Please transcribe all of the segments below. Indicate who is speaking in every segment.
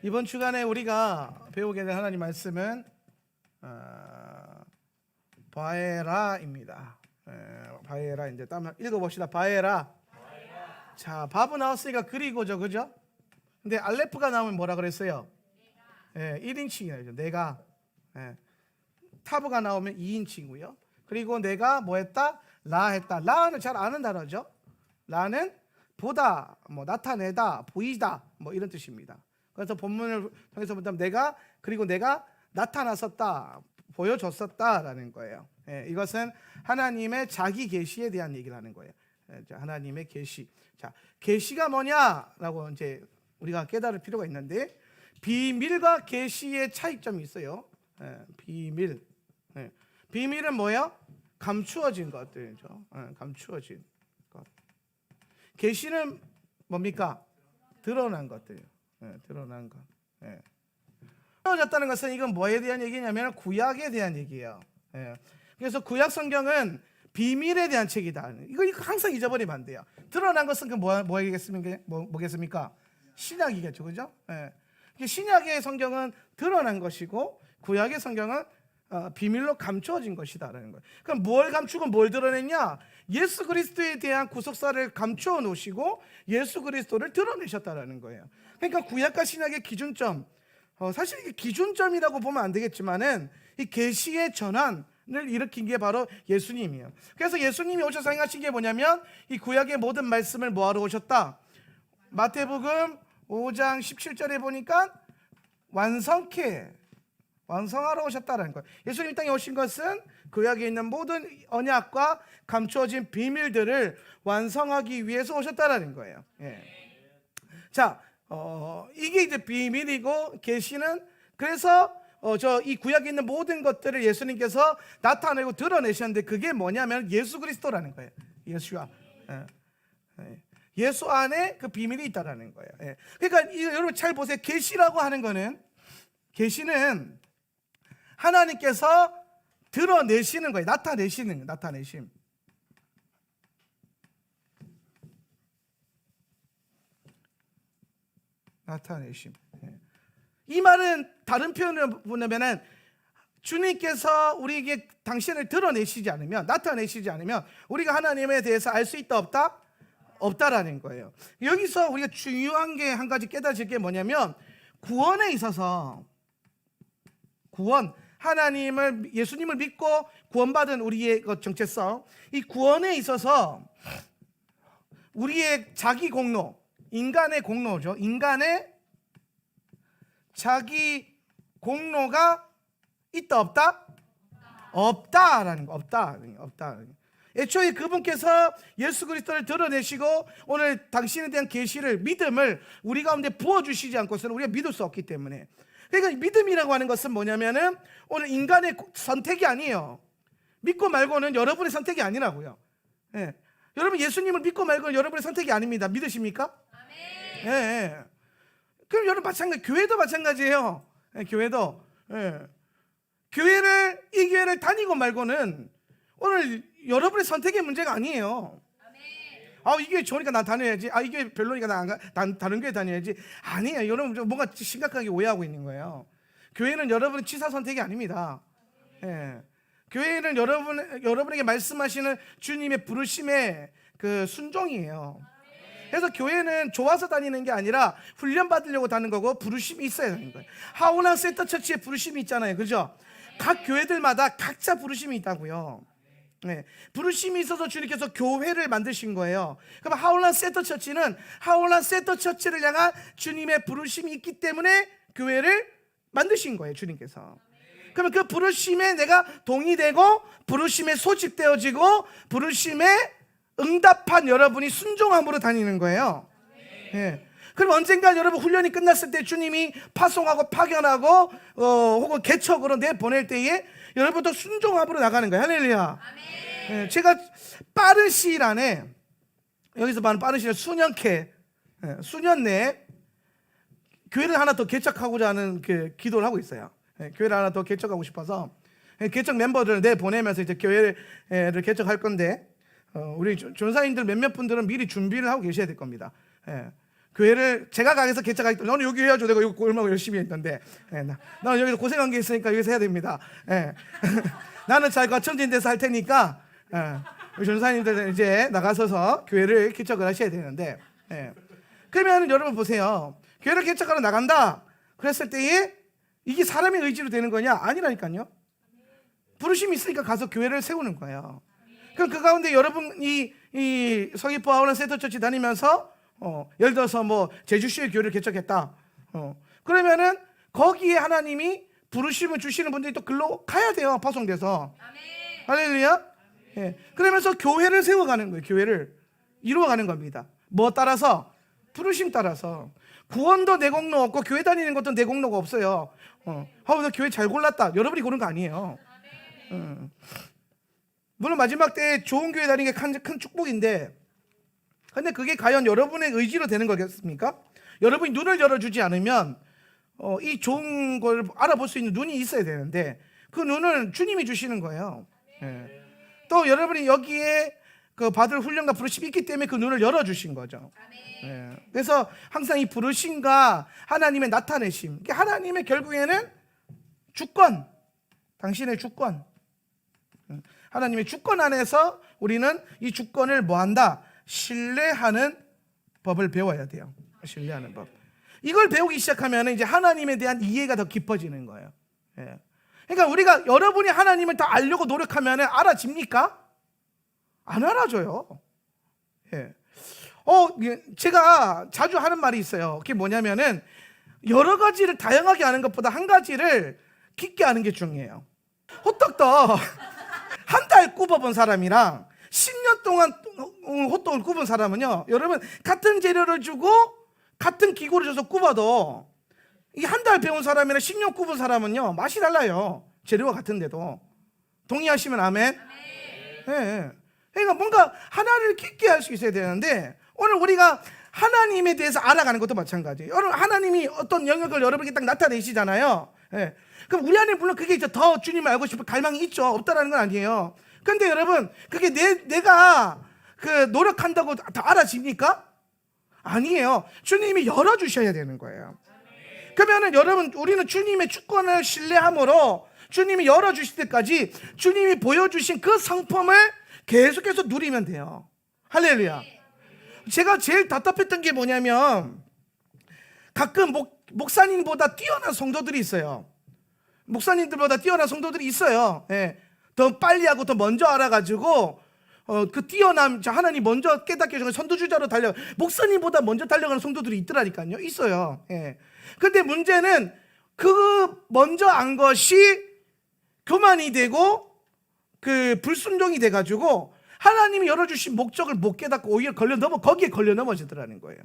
Speaker 1: 이번 주간에 우리가 배우게 될 하나님 말씀은 바에라입니다. 바에라. 이제 한번 읽어봅시다. 바에라. 자, 바브 나왔으니까 그리고죠, 그죠? 근데 알레프가 나오면 뭐라 그랬어요? 1인칭이죠. 내가. 타브가 나오면 2인칭이고요. 그리고 내가 뭐 했다? 라 했다. 라는 잘 아는 단어죠. 라는 보다, 뭐 나타내다, 보이다, 뭐 이런 뜻입니다. 그래서 본문을 통해서 보면 내가, 그리고 내가 나타났었다, 보여줬었다라는 거예요. 이것은 하나님의 자기 계시에 대한 얘기를 하는 거예요. 하나님의 계시. 자, 계시가 뭐냐라고 이제 우리가 깨달을 필요가 있는데, 비밀과 계시의 차이점이 있어요. 비밀. 비밀은 뭐예요? 감추어진 것들이죠. 감추어진 것. 계시는 뭡니까? 드러난 것들이요. 드러난 것. 드러졌다는 것은 이건 뭐에 대한 얘기냐면 구약에 대한 얘기예요. 그래서 구약 성경은 비밀에 대한 책이다. 이거 항상 잊어버리면 안 돼요. 드러난 것은 그 뭐겠습니까? 신약이겠죠, 그죠? 신약의 성경은 드러난 것이고 구약의 성경은 비밀로 감추어진 것이다라는 거예요. 그럼 뭘 감추고 뭘 드러냈냐? 예수 그리스도에 대한 구속사를 감추어 놓으시고 예수 그리스도를 드러내셨다라는 거예요. 그러니까 구약과 신약의 기준점, 사실 이게 기준점이라고 보면 안 되겠지만은 이 계시의 전환을 일으킨 게 바로 예수님이에요. 그래서 예수님이 오셔서 행하신 게 뭐냐면 이 구약의 모든 말씀을 뭐하러 오셨다? 마태복음 5장 17절에 보니까 완성하러 오셨다는 거예요. 예수님 땅에 오신 것은 구약에 있는 모든 언약과 감추어진 비밀들을 완성하기 위해서 오셨다는 거예요. 자, 이게 이제 비밀이고 계시는, 그래서 이 구약에 있는 모든 것들을 예수님께서 나타내고 드러내셨는데 그게 뭐냐면 예수 그리스도라는 거예요. 예수와 예수 안에 그 비밀이 있다라는 거예요. 그러니까 여러분 잘 보세요. 계시라고 하는 거는, 계시는 하나님께서 드러내시는 거예요. 나타내시는 거예요. 나타내심. 나타내심. 이 말은 다른 표현을 보면 주님께서 우리에게 당신을 드러내시지 않으면, 나타내시지 않으면 우리가 하나님에 대해서 알 수 있다 없다? 없다라는 거예요. 여기서 우리가 중요한 게 한 가지 깨달을 게 뭐냐면 구원에 있어서, 구원, 하나님을, 예수님을 믿고 구원받은 우리의 정체성, 이 구원에 있어서 우리의 자기 공로, 인간의 공로죠. 인간의 자기 공로가 있다 없다? 없다라는 거. 없다. 애초에 그분께서 예수 그리스도를 드러내시고 오늘 당신에 대한 계시를, 믿음을 우리 가운데 부어주시지 않고서는 우리가 믿을 수 없기 때문에. 그러니까 믿음이라고 하는 것은 뭐냐면은 오늘 인간의 선택이 아니에요. 믿고 말고는 여러분의 선택이 아니라고요. 여러분 예수님을 믿고 말고는 여러분의 선택이 아닙니다. 믿으십니까? 아멘. 그럼 여러분 마찬가지, 교회도 마찬가지예요. 교회도. 이 교회를 다니고 말고는 오늘 여러분의 선택의 문제가 아니에요. 이 교회 좋으니까 난 다녀야지. 이 교회 별로니까 난 다른 교회 다녀야지. 아니에요. 여러분 뭔가 심각하게 오해하고 있는 거예요. 교회는 여러분의 취사 선택이 아닙니다. 교회는 여러분에게 말씀하시는 주님의 부르심의 그 순종이에요. 그래서 교회는 좋아서 다니는 게 아니라 훈련 받으려고 다니는 거고 부르심이 있어야 하는 거예요. 하우나 센터 처치에 부르심이 있잖아요, 그죠? 각 교회들마다 각자 부르심이 있다고요. 부르심이 있어서 주님께서 교회를 만드신 거예요. 그럼 하울란 세터 처치는 하울란 세터 처치를 향한 주님의 부르심이 있기 때문에 교회를 만드신 거예요, 주님께서. 그러면 그 부르심에 내가 동의되고 부르심에 소집되어지고 부르심에 응답한 여러분이 순종함으로 다니는 거예요. 그럼 언젠가 여러분 훈련이 끝났을 때 주님이 파송하고 파견하고 혹은 개척으로 내보낼 때에 여러분도 순종함으로 나가는 거예요. 할렐루야. 제가 빠른 시일 안에, 여기서 말하는 빠른 시일, 수년 내에 교회를 하나 더 개척하고자 하는 그 기도를 하고 있어요. 교회를 하나 더 개척하고 싶어서 개척 멤버들을 내보내면서 이제 교회를 개척할 건데, 우리 전사님들 몇몇 분들은 미리 준비를 하고 계셔야 될 겁니다. 교회를 제가 가게에서 개척하기 때문에 너는 여기 해야죠. 내가 여기 얼마나 열심히 했는데 나는 여기서 고생한 게 있으니까 여기서 해야 됩니다. 나는 잘 갖춰진 데서 할 테니까 우리 전사님들 이제 나가서서 교회를 개척을 하셔야 되는데 그러면 여러분 보세요. 교회를 개척하러 나간다 그랬을 때에 이게 사람의 의지로 되는 거냐? 아니라니까요. 부르심이 있으니까 가서 교회를 세우는 거예요. 그럼 그 가운데 여러분이 이 서귀포 아울러 세터처치 다니면서 예를 들어서 뭐 제주시의 교회를 개척했다. 그러면은 거기에 하나님이 부르심을 주시는 분들이 또 글로 가야 돼요. 파송돼서. 할렐루야. 그러면서 교회를 세워가는 거예요. 교회를 이루어가는 겁니다. 뭐 따라서? 부르심 따라서. 구원도 내 공로 없고 교회 다니는 것도 내 공로가 없어요. 나 교회 잘 골랐다. 여러분이 고른 거 아니에요. 물론 마지막 때에 좋은 교회 다니는 게 큰 축복인데, 근데 그게 과연 여러분의 의지로 되는 거겠습니까? 여러분이 눈을 열어주지 않으면 이 좋은 걸 알아볼 수 있는 눈이 있어야 되는데 그 눈은 주님이 주시는 거예요. 또 여러분이 여기에 그 받을 훈련과 부르심이 있기 때문에 그 눈을 열어주신 거죠. 그래서 항상 이 부르심과 하나님의 나타내심, 하나님의 결국에는 주권, 당신의 주권, 하나님의 주권 안에서 우리는 이 주권을 뭐한다? 신뢰하는 법을 배워야 돼요. 신뢰하는 법. 이걸 배우기 시작하면 이제 하나님에 대한 이해가 더 깊어지는 거예요. 그러니까 우리가 여러분이 하나님을 다 알려고 노력하면 알아집니까? 안 알아줘요. 제가 자주 하는 말이 있어요. 그게 뭐냐면은 여러 가지를 다양하게 아는 것보다 한 가지를 깊게 아는 게 중요해요. 호떡도 한 달 굽어본 사람이랑 10년 동안 호떡을 굽은 사람은요, 여러분 같은 재료를 주고 같은 기구를 줘서 굽어도 이 한 달 배운 사람이랑 10년 굽은 사람은요 맛이 달라요. 재료가 같은데도. 동의하시면 아멘. 그러니까 뭔가 하나를 깊게 할 수 있어야 되는데 오늘 우리가 하나님에 대해서 알아가는 것도 마찬가지예요. 오늘 하나님이 어떤 영역을 여러분에게 딱 나타내시잖아요. 그럼 우리 안에 물론 그게 이제 더 주님을 알고 싶은 갈망이 있죠. 없다라는 건 아니에요. 근데 여러분 그게 내가 그 노력한다고 다 알아집니까? 아니에요. 주님이 열어주셔야 되는 거예요. 그러면은 여러분 우리는 주님의 주권을 신뢰함으로 주님이 열어주실 때까지 주님이 보여주신 그 상품을 계속해서 누리면 돼요. 할렐루야. 제가 제일 답답했던 게 뭐냐면 가끔 목사님보다 뛰어난 성도들이 있어요. 목사님들보다 뛰어난 성도들이 있어요. 더 빨리 하고 더 먼저 알아가지고 그 뛰어남, 하나님 먼저 깨닫게 해주는 선두주자로 달려, 목사님보다 먼저 달려가는 성도들이 있더라니까요. 있어요. 근데 문제는 그 먼저 안 것이 교만이 되고 그 불순종이 돼가지고 하나님이 열어주신 목적을 못 깨닫고 오히려 거기에 걸려 넘어지더라는 거예요.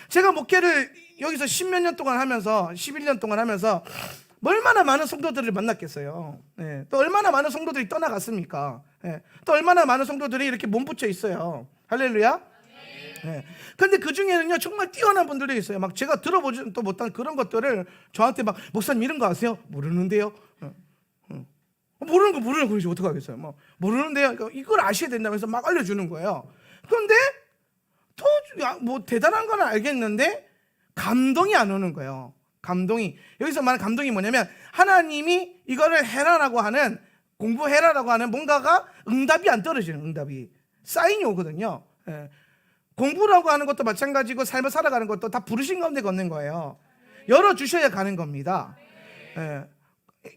Speaker 1: 제가 목회를 여기서 10몇 년 동안 하면서 11년 동안 하면서 얼마나 많은 성도들을 만났겠어요. 또 얼마나 많은 성도들이 떠나갔습니까? 또 얼마나 많은 성도들이 이렇게 몸붙여 있어요. 할렐루야. 근데 그 중에는요 정말 뛰어난 분들이 있어요. 막 제가 들어보지도 못한 그런 것들을 저한테 막 목사님 이런 거 아세요? 모르는데요. 모르는 거 그러지 어떡하겠어요. 뭐 모르는데요. 이걸 아셔야 된다면서 막 알려주는 거예요. 그런데 또 뭐 대단한 건 알겠는데 감동이 안 오는 거예요. 감동이, 여기서 말하는 감동이 뭐냐면 하나님이 이거를 해라라고 하는, 공부해라라고 하는 뭔가가 응답이 안 떨어지는, 응답이 사인이 오거든요. 공부라고 하는 것도 마찬가지고 삶을 살아가는 것도 다 부르신 가운데 걷는 거예요. 열어주셔야 가는 겁니다.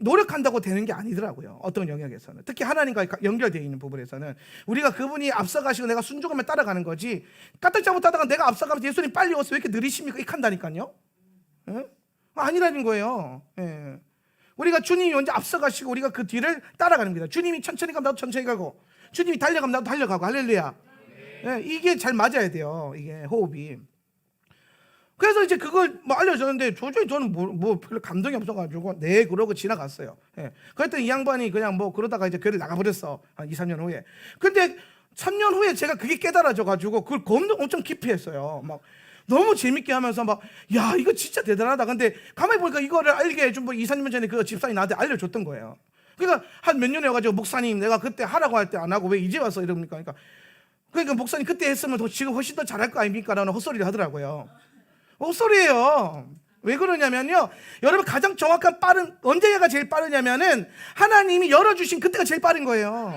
Speaker 1: 노력한다고 되는 게 아니더라고요. 어떤 영역에서는, 특히 하나님과 연결되어 있는 부분에서는 우리가 그분이 앞서가시고 내가 순종하면 따라가는 거지, 까딱 못하다가 내가 앞서가면 예수님 빨리 오세요 왜 이렇게 느리십니까? 이렇게 한다니까요. 아니라는 거예요. 우리가 주님이 먼저 앞서가시고 우리가 그 뒤를 따라가는 겁니다. 주님이 천천히 가면 나도 천천히 가고, 주님이 달려가면 나도 달려가고. 할렐루야. 이게 잘 맞아야 돼요. 이게 호흡이. 그래서 이제 그걸 뭐 알려줬는데 도저히 저는 뭐 별로 감동이 없어가지고 그러고 지나갔어요. 그랬더니 이 양반이 그냥 뭐 그러다가 이제 교회를 나가버렸어. 한 2, 3년 후에. 근데 3년 후에 제가 그게 깨달아져가지고 그걸 엄청 깊이 했어요. 막 너무 재밌게 하면서 막, 야, 이거 진짜 대단하다. 근데 가만히 보니까 이거를 알게 해준 뭐 2, 3년 전에 그 집사님이 나한테 알려줬던 거예요. 그러니까 한 몇 년에 와가지고 목사님 내가 그때 하라고 할 때 안 하고 왜 이제 와서 이럽니까? 그러니까 목사님 그때 했으면 지금 훨씬 더 잘할 거 아닙니까? 라는 헛소리를 하더라고요. 헛소리예요. 왜 그러냐면요, 여러분 가장 정확한 빠른 언제가 제일 빠르냐면은 하나님이 열어주신 그때가 제일 빠른 거예요.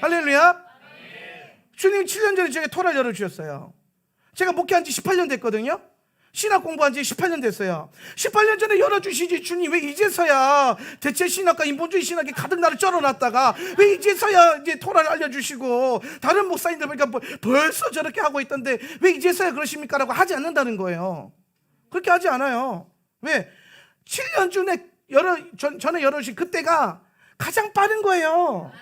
Speaker 1: 할렐루야. 주님이 7년 전에 제게 토라를 열어주셨어요. 제가 목회한 지 18년 됐거든요. 신학 공부한 지 18년 됐어요. 18년 전에 열어주시지 주님 왜 이제서야 대체 신학과 인본주의 신학이 가득 나를 쩔어놨다가 왜 이제서야 이제 토라를 알려주시고 다른 목사님들 보니까 벌써 저렇게 하고 있던데 왜 이제서야 그러십니까? 라고 하지 않는다는 거예요. 그렇게 하지 않아요. 왜? 7년 전에 열어주신 그때가 가장 빠른 거예요.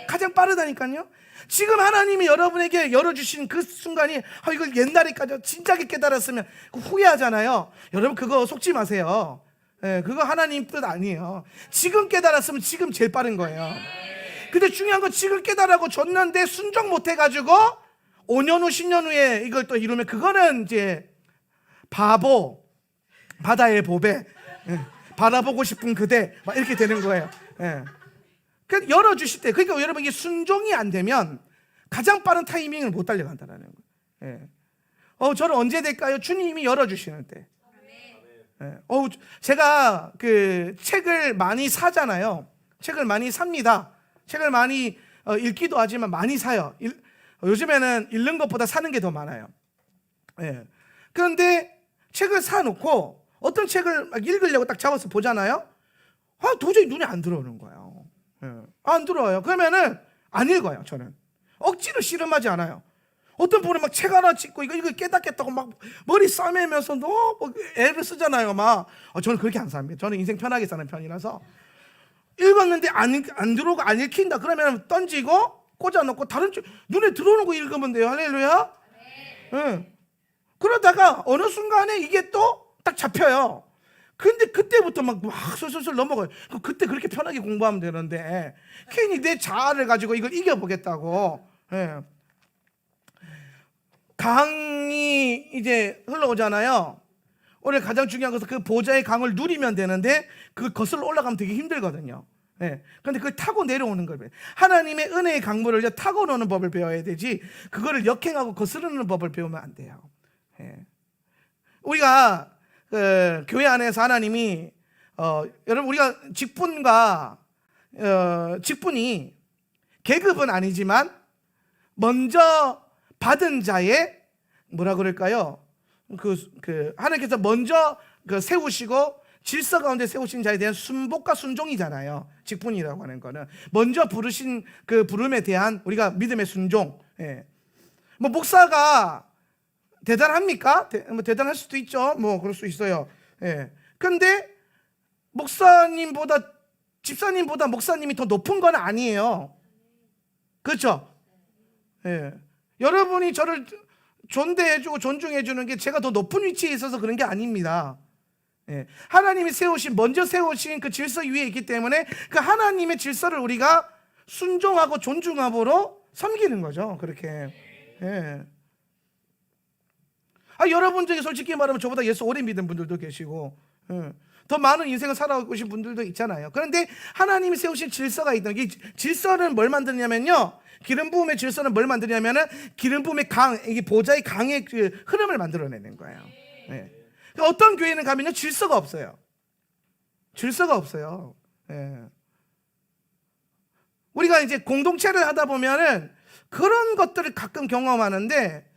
Speaker 1: 가장 빠르다니까요. 지금 하나님이 여러분에게 열어주신 그 순간이 이걸 옛날에까지 진작에 깨달았으면 후회하잖아요. 여러분 그거 속지 마세요. 그거 하나님 뜻 아니에요. 지금 깨달았으면 지금 제일 빠른 거예요. 근데 중요한 건 지금 깨달아고 줬는데 순종 못해가지고 5년 후 10년 후에 이걸 또 이루면 그거는 이제 바보, 바다의 보배, 바라보고 싶은 그대 막 이렇게 되는 거예요. 열어주실 때, 그러니까 여러분 이게 순종이 안 되면 가장 빠른 타이밍을 못 달려간다는 거예요. 저는 언제 될까요? 주님이 열어주시는 때. 제가 그 책을 많이 사잖아요. 책을 많이 삽니다. 책을 많이 읽기도 하지만 많이 사요. 요즘에는 읽는 것보다 사는 게 더 많아요. 그런데 책을 사놓고 어떤 책을 막 읽으려고 딱 잡아서 보잖아요. 도저히 눈에 안 들어오는 거예요. 안 들어와요. 그러면은 안 읽어요. 저는 억지로 씨름하지 않아요. 어떤 분은 막 책 하나 찍고 이거 깨닫겠다고 막 머리 싸매면서 너무 애를 쓰잖아요. 막 저는 그렇게 안 삽니다. 저는 인생 편하게 사는 편이라서 읽었는데 안 들어오고 안 읽힌다 그러면 던지고 꽂아놓고 다른 쪽 눈에 들어오는 거 읽으면 돼요. 할렐루야. 그러다가 어느 순간에 이게 또 딱 잡혀요. 근데 그때부터 막 솔솔솔 넘어가요. 그때 그렇게 편하게 공부하면 되는데 괜히 내 자아를 가지고 이걸 이겨보겠다고. 강이 이제 흘러오잖아요. 오늘 가장 중요한 것은 그 보좌의 강을 누리면 되는데 그 거슬러 올라가면 되게 힘들거든요. 그런데 그걸 타고 내려오는 거예요. 하나님의 은혜의 강물을 타고 노는 법을 배워야 되지 그거를 역행하고 거스르는 법을 배우면 안 돼요. 우리가 교회 안에서 하나님이 여러분 우리가 직분이 계급은 아니지만 먼저 받은 자의 뭐라 그럴까요? 하나님께서 먼저 세우시고 질서 가운데 세우신 자에 대한 순복과 순종이잖아요. 직분이라고 하는 거는 먼저 부르신 그 부름에 대한 우리가 믿음의 순종. 뭐 목사가 대단합니까? 대단할 수도 있죠. 뭐 그럴 수 있어요. 그런데 집사님보다 목사님이 더 높은 건 아니에요. 그렇죠? 여러분이 저를 존대해주고 존중해주는 게 제가 더 높은 위치에 있어서 그런 게 아닙니다. 하나님이 먼저 세우신 그 질서 위에 있기 때문에 그 하나님의 질서를 우리가 순종하고 존중함으로 섬기는 거죠. 그렇게. 여러분 중에 솔직히 말하면 저보다 예수 오래 믿은 분들도 계시고 더 많은 인생을 살아오고 계신 분들도 있잖아요. 그런데 하나님이 세우신 질서가 있다. 이 질서는 뭘 만드냐면요, 기름 부음의 질서는 뭘 만드냐면은 기름 부음의 이게 보좌의 강의 그 흐름을 만들어내는 거예요. 그러니까 어떤 교회는 가면요 질서가 없어요. 질서가 없어요. 우리가 이제 공동체를 하다 보면은 그런 것들을 가끔 경험하는데,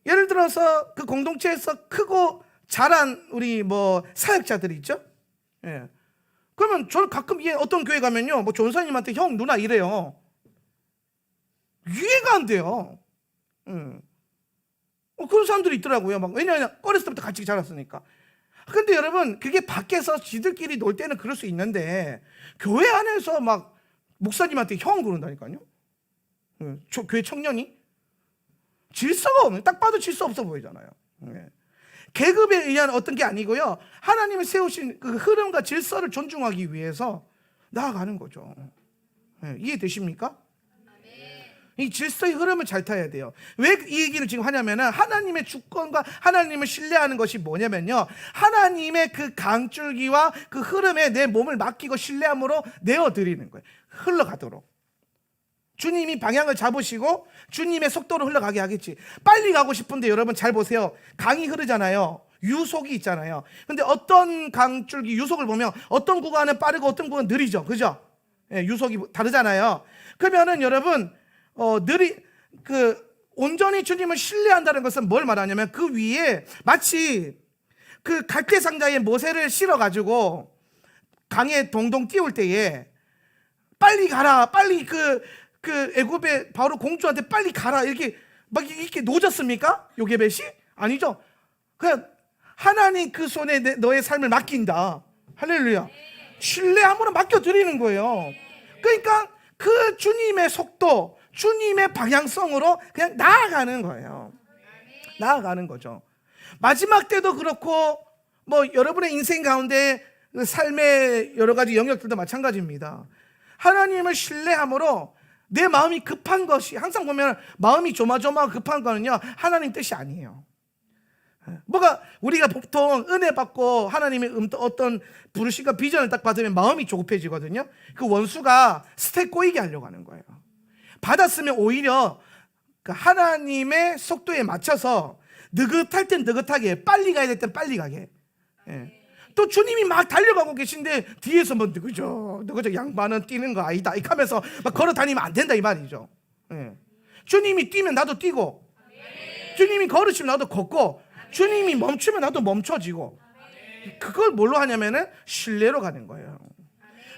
Speaker 1: 예를 들어서 그 공동체에서 크고 자란 우리 뭐 사역자들이 있죠. 그러면 저는 가끔 어떤 교회 가면요, 뭐 전사님한테 형 누나 이래요. 이해가 안 돼요. 그런 사람들이 있더라고요. 왜냐하면 어렸을 때부터 같이 자랐으니까. 근데 여러분 그게 밖에서 지들끼리 놀 때는 그럴 수 있는데 교회 안에서 막 목사님한테 형 그런다니까요. 교회 청년이 질서가 없는, 딱 봐도 질서 없어 보이잖아요. 계급에 의한 어떤 게 아니고요, 하나님이 세우신 그 흐름과 질서를 존중하기 위해서 나아가는 거죠. 이해되십니까? 이 질서의 흐름을 잘 타야 돼요. 왜 이 얘기를 지금 하냐면은 하나님의 주권과 하나님을 신뢰하는 것이 뭐냐면요, 하나님의 그 강줄기와 그 흐름에 내 몸을 맡기고 신뢰함으로 내어드리는 거예요. 흘러가도록. 주님이 방향을 잡으시고 주님의 속도로 흘러가게 하겠지. 빨리 가고 싶은데 여러분 잘 보세요. 강이 흐르잖아요. 유속이 있잖아요. 근데 어떤 강줄기 유속을 보면 어떤 구간은 빠르고 어떤 구간은 느리죠. 그죠? 예, 유속이 다르잖아요. 그러면은 여러분 온전히 주님을 신뢰한다는 것은 뭘 말하냐면 그 위에 마치 그 갈대 상자에 모세를 실어 가지고 강에 동동 띄울 때에 빨리 가라, 빨리 그 애굽의 바로 공주한테 빨리 가라 이렇게 막 이렇게 놓아졌습니까? 요게벳이? 아니죠. 그냥 하나님 그 손에 너의 삶을 맡긴다. 할렐루야. 신뢰함으로 맡겨드리는 거예요. 그러니까 그 주님의 속도, 주님의 방향성으로 그냥 나아가는 거예요. 나아가는 거죠. 마지막 때도 그렇고 뭐 여러분의 인생 가운데 삶의 여러 가지 영역들도 마찬가지입니다. 하나님을 신뢰함으로 내 마음이 급한 것이, 항상 보면 마음이 조마조마 급한 거는요 하나님 뜻이 아니에요. 뭐가 우리가 보통 은혜 받고 하나님의 어떤 부르심과 비전을 딱 받으면 마음이 조급해지거든요. 그 원수가 스텝 꼬이게 하려고 하는 거예요. 받았으면 오히려 하나님의 속도에 맞춰서 느긋할 땐 느긋하게, 빨리 가야 될 땐 빨리 가게. 또 주님이 막 달려가고 계신데 뒤에서 뭐 너그저 양반은 뛰는 거 아니다 이렇게 하면서 막 걸어 다니면 안 된다 이 말이죠. 주님이 뛰면 나도 뛰고, 주님이 걸으시면 나도 걷고, 주님이 멈추면 나도 멈춰지고. 그걸 뭘로 하냐면은 신뢰로 가는 거예요.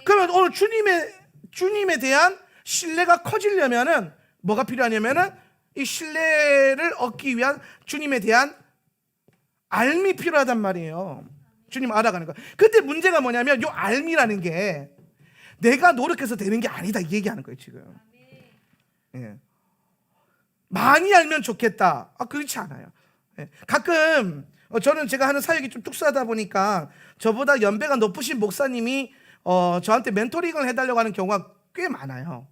Speaker 1: 그러면 오늘 주님에 대한 신뢰가 커지려면은 뭐가 필요하냐면은 이 신뢰를 얻기 위한 주님에 대한 알미 필요하단 말이에요. 주님 알아가는 거. 근데 문제가 뭐냐면 이 알미라는 게 내가 노력해서 되는 게 아니다 이 얘기하는 거예요 지금. 많이 알면 좋겠다. 그렇지 않아요. 가끔 저는 제가 하는 사역이 좀 특수하다 보니까 저보다 연배가 높으신 목사님이 저한테 멘토링을 해달라고 하는 경우가 꽤 많아요.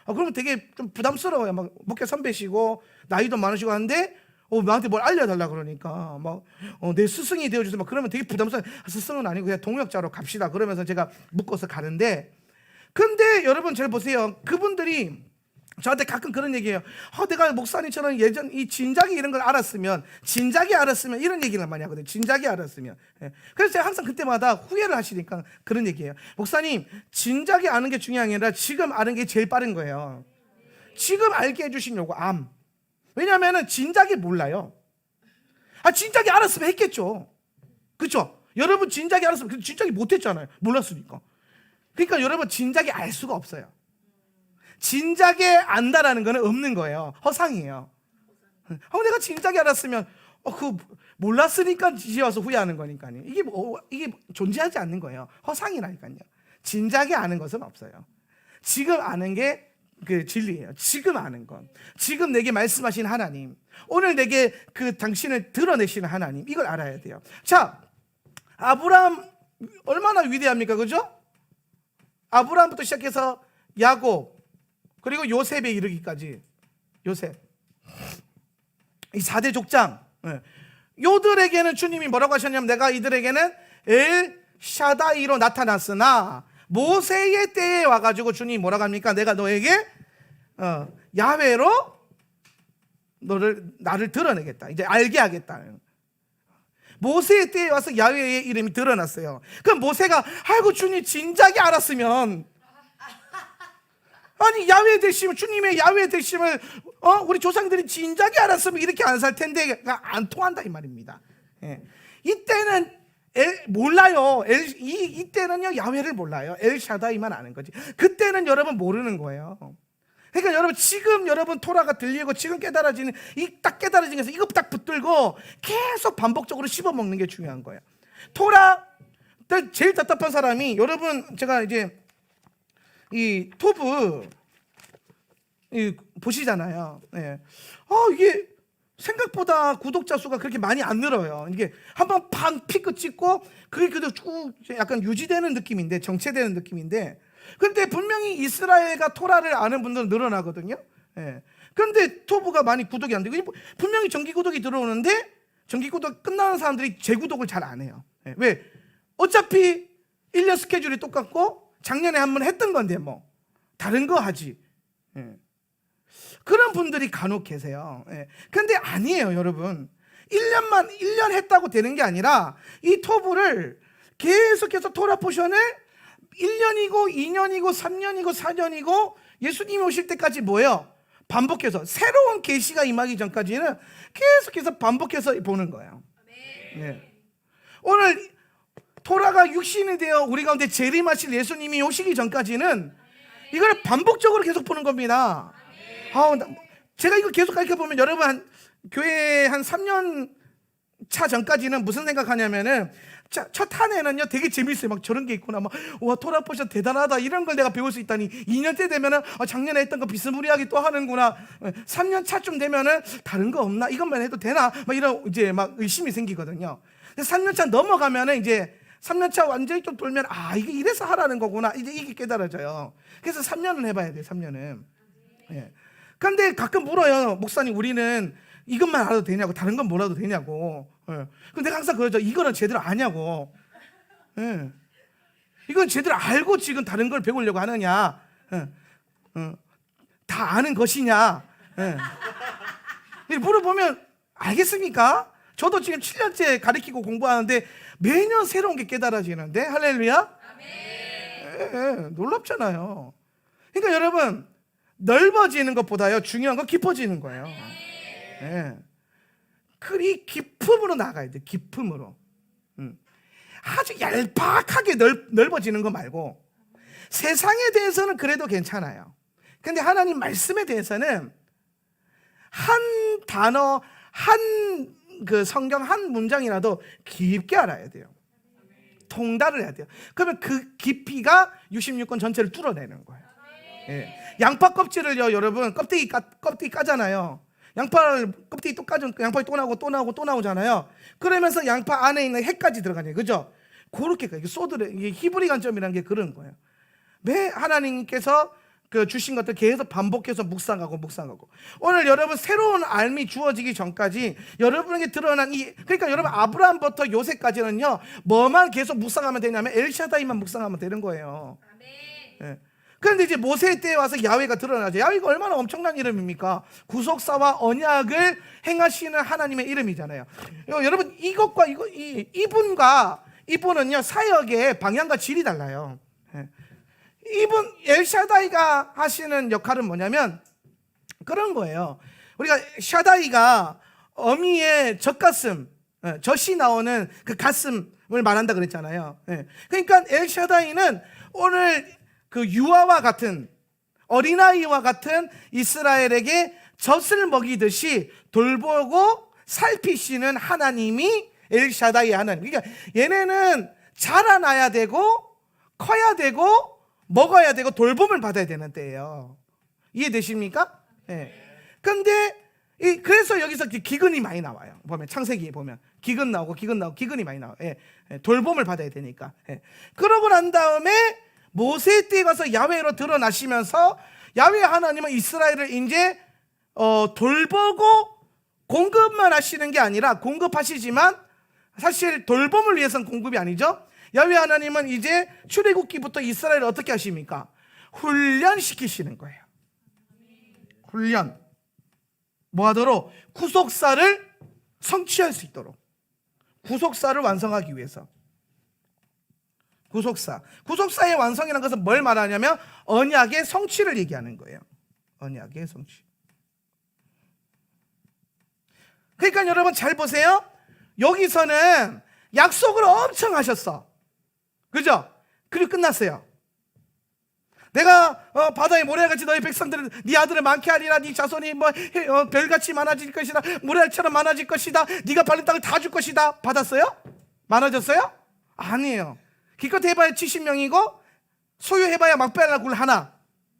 Speaker 1: 그러면 되게 좀 부담스러워요. 막 목회 선배시고 나이도 많으시고 하는데 나한테 뭘 알려달라 그러니까 막 내 스승이 되어주세요. 막 그러면 되게 부담스러워요. 스승은 아니고 그냥 동역자로 갑시다. 그러면서 제가 묶어서 가는데, 근데 여러분 잘 보세요. 그분들이 저한테 가끔 그런 얘기해요. 내가 목사님처럼 예전 이 진작에 이런 걸 알았으면, 이런 얘기를 많이 하거든요. 진작에 알았으면. 그래서 제가 항상 그때마다 후회를 하시니까 그런 얘기해요. 목사님, 진작에 아는 게 중요한 게 아니라 지금 아는 게 제일 빠른 거예요. 지금 알게 해주신 요거 왜냐하면 진작에 몰라요. 진작에 알았으면 했겠죠. 그렇죠? 여러분 진작에 알았으면, 진작에 못했잖아요. 몰랐으니까. 그러니까 여러분 진작에 알 수가 없어요. 진작에 안다라는 거는 없는 거예요. 허상이에요. 내가 진작에 알았으면 몰랐으니까 이제 와서 후회하는 거니까요. 이게 존재하지 않는 거예요. 허상이라니까요. 진작에 아는 것은 없어요. 지금 아는 게 그 진리예요. 지금 아는 건, 지금 내게 말씀하신 하나님, 오늘 내게 당신을 드러내시는 하나님, 이걸 알아야 돼요. 자, 아브라함 얼마나 위대합니까? 그죠? 아브라함부터 시작해서 야곱, 그리고 요셉에 이르기까지, 요셉, 이 4대 족장, 요들에게는 주님이 뭐라고 하셨냐면, 내가 이들에게는 엘 샤다이로 나타났으나 모세의 때에 와가지고 주님이 뭐라고 합니까? 내가 너에게 야훼로 나를 드러내겠다. 이제 알게 하겠다. 모세의 때에 와서 야훼의 이름이 드러났어요. 그럼 모세가 주님 진작에 알았으면, 야훼 되심을, 주님의 야훼 되심을 우리 조상들이 진작에 알았으면 이렇게 안 살 텐데 안 통한다 이 말입니다. 이때는 몰라요. 이때는요 야훼를 몰라요. 엘샤다이만 아는 거지. 그때는 여러분 모르는 거예요. 그러니까 여러분 지금 여러분 토라가 들리고 지금 깨달아지는 딱 깨달아진 것에서 이거 딱 붙들고 계속 반복적으로 씹어먹는 게 중요한 거예요. 토라 제일 답답한 사람이, 여러분 제가 이제 이 토브 보시잖아요. 이게 생각보다 구독자 수가 그렇게 많이 안 늘어요. 이게 한번 팡 피크 찍고 그게 그대로 쭉 약간 유지되는 느낌인데, 정체되는 느낌인데, 근데 분명히 이스라엘과 토라를 아는 분들은 늘어나거든요. 그런데 토브가 많이 구독이 안 되고, 분명히 정기 구독이 들어오는데 정기 구독 끝나는 사람들이 재구독을 잘 안 해요. 왜? 어차피 1년 스케줄이 똑같고 작년에 한 번 했던 건데 뭐 다른 거 하지. 예. 그런 분들이 간혹 계세요. 예. 근데 아니에요, 여러분. 1년 했다고 되는 게 아니라 이 토부를 계속해서 토라 포션을 1년이고 2년이고 3년이고 4년이고 예수님이 오실 때까지 뭐예요? 반복해서 새로운 계시가 임하기 전까지는 계속해서 반복해서 보는 거예요. 예. 오늘 토라가 육신이 되어 우리 가운데 재림하실 예수님이 오시기 전까지는 이걸 반복적으로 계속 보는 겁니다. 제가 이거 계속 가르쳐보면 여러분 교회 한 3년 차 전까지는 무슨 생각하냐면은 첫 한 해는요 되게 재밌어요. 막 저런 게 있구나, 와 토라 포션 대단하다, 이런 걸 내가 배울 수 있다니. 2년 때 되면은 작년에 했던 거 비스무리하게 또 하는구나. 3년 차쯤 되면은 다른 거 없나, 이것만 해도 되나, 이런 이제 막 의심이 생기거든요. 3년 차 넘어가면은 이제 3년 차 완전히 좀 돌면 이게 이래서 하라는 거구나, 이제 이게 깨달아져요. 그래서 3년은 해봐야 돼요. 3년은. 예. 근데 가끔 물어요. 목사님, 우리는 이것만 알아도 되냐고, 다른 건 몰라도 되냐고. 예. 근데 내가 항상 그러죠. 이거는 제대로 아냐고. 예. 이건 제대로 알고 지금 다른 걸 배우려고 하느냐. 예. 다 아는 것이냐. 예. 물어보면 알겠습니까? 저도 지금 7년째 가르치고 공부하는데 매년 새로운 게 깨달아지는데, 할렐루야. 예. 놀랍잖아요. 그러니까 여러분, 넓어지는 것보다요 중요한 건 깊어지는 거예요. 예. 이 깊음으로 나가야 돼. 깊음으로. 아주 얄팍하게 넓어지는 거 말고, 세상에 대해서는 그래도 괜찮아요. 근데 하나님 말씀에 대해서는 한 단어, 그 성경 한 문장이라도 깊게 알아야 돼요. 통달을 해야 돼요. 그러면 그 깊이가 66권 전체를 뚫어내는 거예요. 예. 양파 껍질을요, 여러분, 껍데기 까잖아요. 양파를 껍데기 또 까면 양파가 또 나오고 또 나오고 또 나오잖아요. 그러면서 양파 안에 있는 핵까지 들어가잖아요. 그죠? 그렇게 이게 히브리 관점이라는 게 그런 거예요. 매 하나님께서 그 주신 것들 계속 반복해서 묵상하고. 오늘 여러분 새로운 알미 주어지기 전까지 여러분에게 드러난 그러니까 여러분 아브라함부터 요새까지는요 뭐만 계속 묵상하면 되냐면 엘샤다이만 묵상하면 되는 거예요. 예. 그런데 이제 모세 때에 와서 야훼가 드러나죠. 야훼가 얼마나 엄청난 이름입니까? 구속사와 언약을 행하시는 하나님의 이름이잖아요. 여러분 이것과 이분은요 사역의 방향과 질이 달라요. 이분 엘샤다이가 하시는 역할은 뭐냐면 그런 거예요. 우리가 샤다이가 어미의 젖가슴, 젖이 나오는 그 가슴을 말한다 그랬잖아요. 그러니까 엘샤다이는 오늘 그 유아와 같은, 어린아이와 같은 이스라엘에게 젖을 먹이듯이 돌보고 살피시는 하나님이 엘샤다이 하나님. 그러니까 얘네는 자라나야 되고 커야 되고 먹어야 되고 돌봄을 받아야 되는 때예요. 이해되십니까? 네. 근데 그래서 여기서 기근이 많이 나와요. 보면 창세기에 보면 기근 나오고 기근이 많이 나와요. 돌봄을 받아야 되니까. 그러고 난 다음에 모세 때에 가서 야훼로 드러나시면서 야훼 하나님은 이스라엘을 이제 돌보고 공급만 하시는 게 아니라, 공급하시지만 사실 돌봄을 위해서는 공급이 아니죠. 야훼 하나님은 이제 출애굽기부터 이스라엘을 어떻게 하십니까? 훈련시키시는 거예요. 훈련. 뭐 하도록? 구속사를 성취할 수 있도록, 구속사를 완성하기 위해서. 구속사의 완성이라는 것은 뭘 말하냐면 언약의 성취를 얘기하는 거예요. 언약의 성취. 그러니까 여러분 잘 보세요. 여기서는 약속을 엄청 하셨어. 그죠? 그리고 끝났어요. 내가 바다의 모래같이 너희 백성들은 네 아들을 많게 하리라. 네 자손이 별같이 많아질 것이다. 모래알처럼 많아질 것이다. 네가 밟는 땅을 다 줄 것이다. 받았어요? 많아졌어요? 아니에요. 기껏 해봐야 70명이고 소유해봐야 막배나 굴 하나.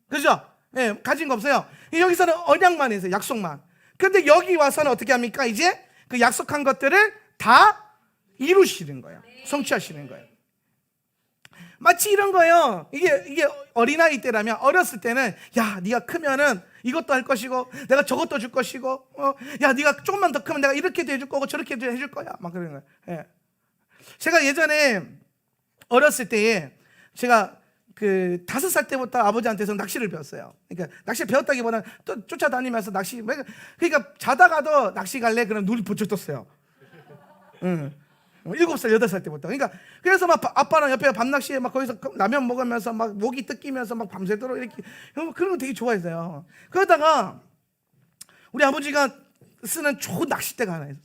Speaker 1: 그죠? 가진 거 없어요. 여기서는 언약만 해서 약속만. 그런데 여기 와서는 어떻게 합니까? 이제 그 약속한 것들을 다 이루시는 거예요. 성취하시는 거예요. 마치 이런 거예요. 이게 어린아이 때라면, 어렸을 때는 야 네가 크면은 이것도 할 것이고 내가 저것도 줄 것이고 야 네가 조금만 더 크면 내가 이렇게도 해줄 거고 저렇게도 해줄 거야, 막 그러는 거예요. 제가 예전에 어렸을 때에 제가 그 5살 때부터 아버지한테서 낚시를 배웠어요. 그러니까 낚시를 배웠다기보다는 또 쫓아다니면서 낚시, 그러니까 자다가도 낚시 갈래? 그럼 눈이 번쩍 떴어요. 7살, 8살 때부터. 그러니까 그래서 막 아빠랑 옆에 밤낚시에 막 거기서 라면 먹으면서 막 모기 뜯기면서 막 밤새도록 이렇게 그런 거 되게 좋아했어요. 그러다가 우리 아버지가 쓰는 좋은 낚싯대가 하나 있었어요.